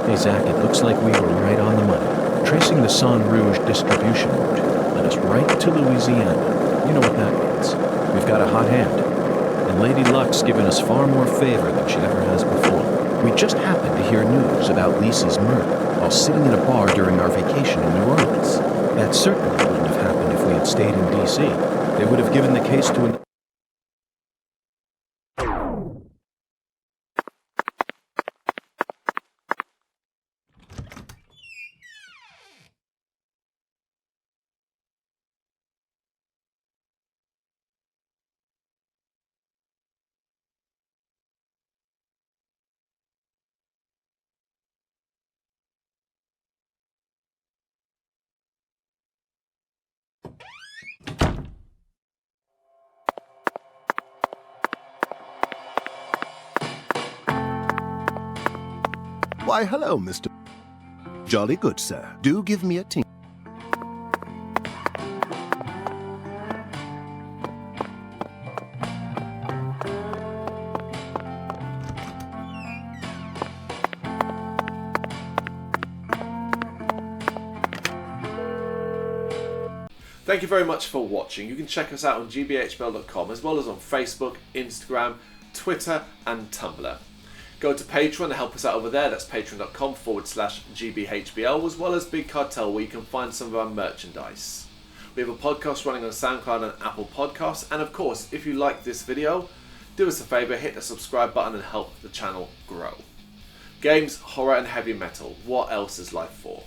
Hey Zach, it looks like we were right on the money. Tracing the Sang Rouge distribution route led us right to Louisiana. You know what that means. We've got a hot hand. And Lady Luck's given us far more favor than she ever has before. We just happened to hear news about Lisa's murder while sitting in a bar during our vacation in New Orleans. That certainly wouldn't have happened if we had stayed in D.C. They would have given the case to an... Why, hello, Mr. Jolly good, sir. Do give me a tinkle. Thank you very much for watching. You can check us out on gbhbl.com as well as on Facebook, Instagram, Twitter and Tumblr. Go to Patreon to help us out over there. That's patreon.com/GBHBL, as well as Big Cartel, where you can find some of our merchandise. We have a podcast running on SoundCloud and Apple Podcasts. And of course, if you like this video, do us a favour, hit the subscribe button and help the channel grow. Games, horror and heavy metal. What else is life for?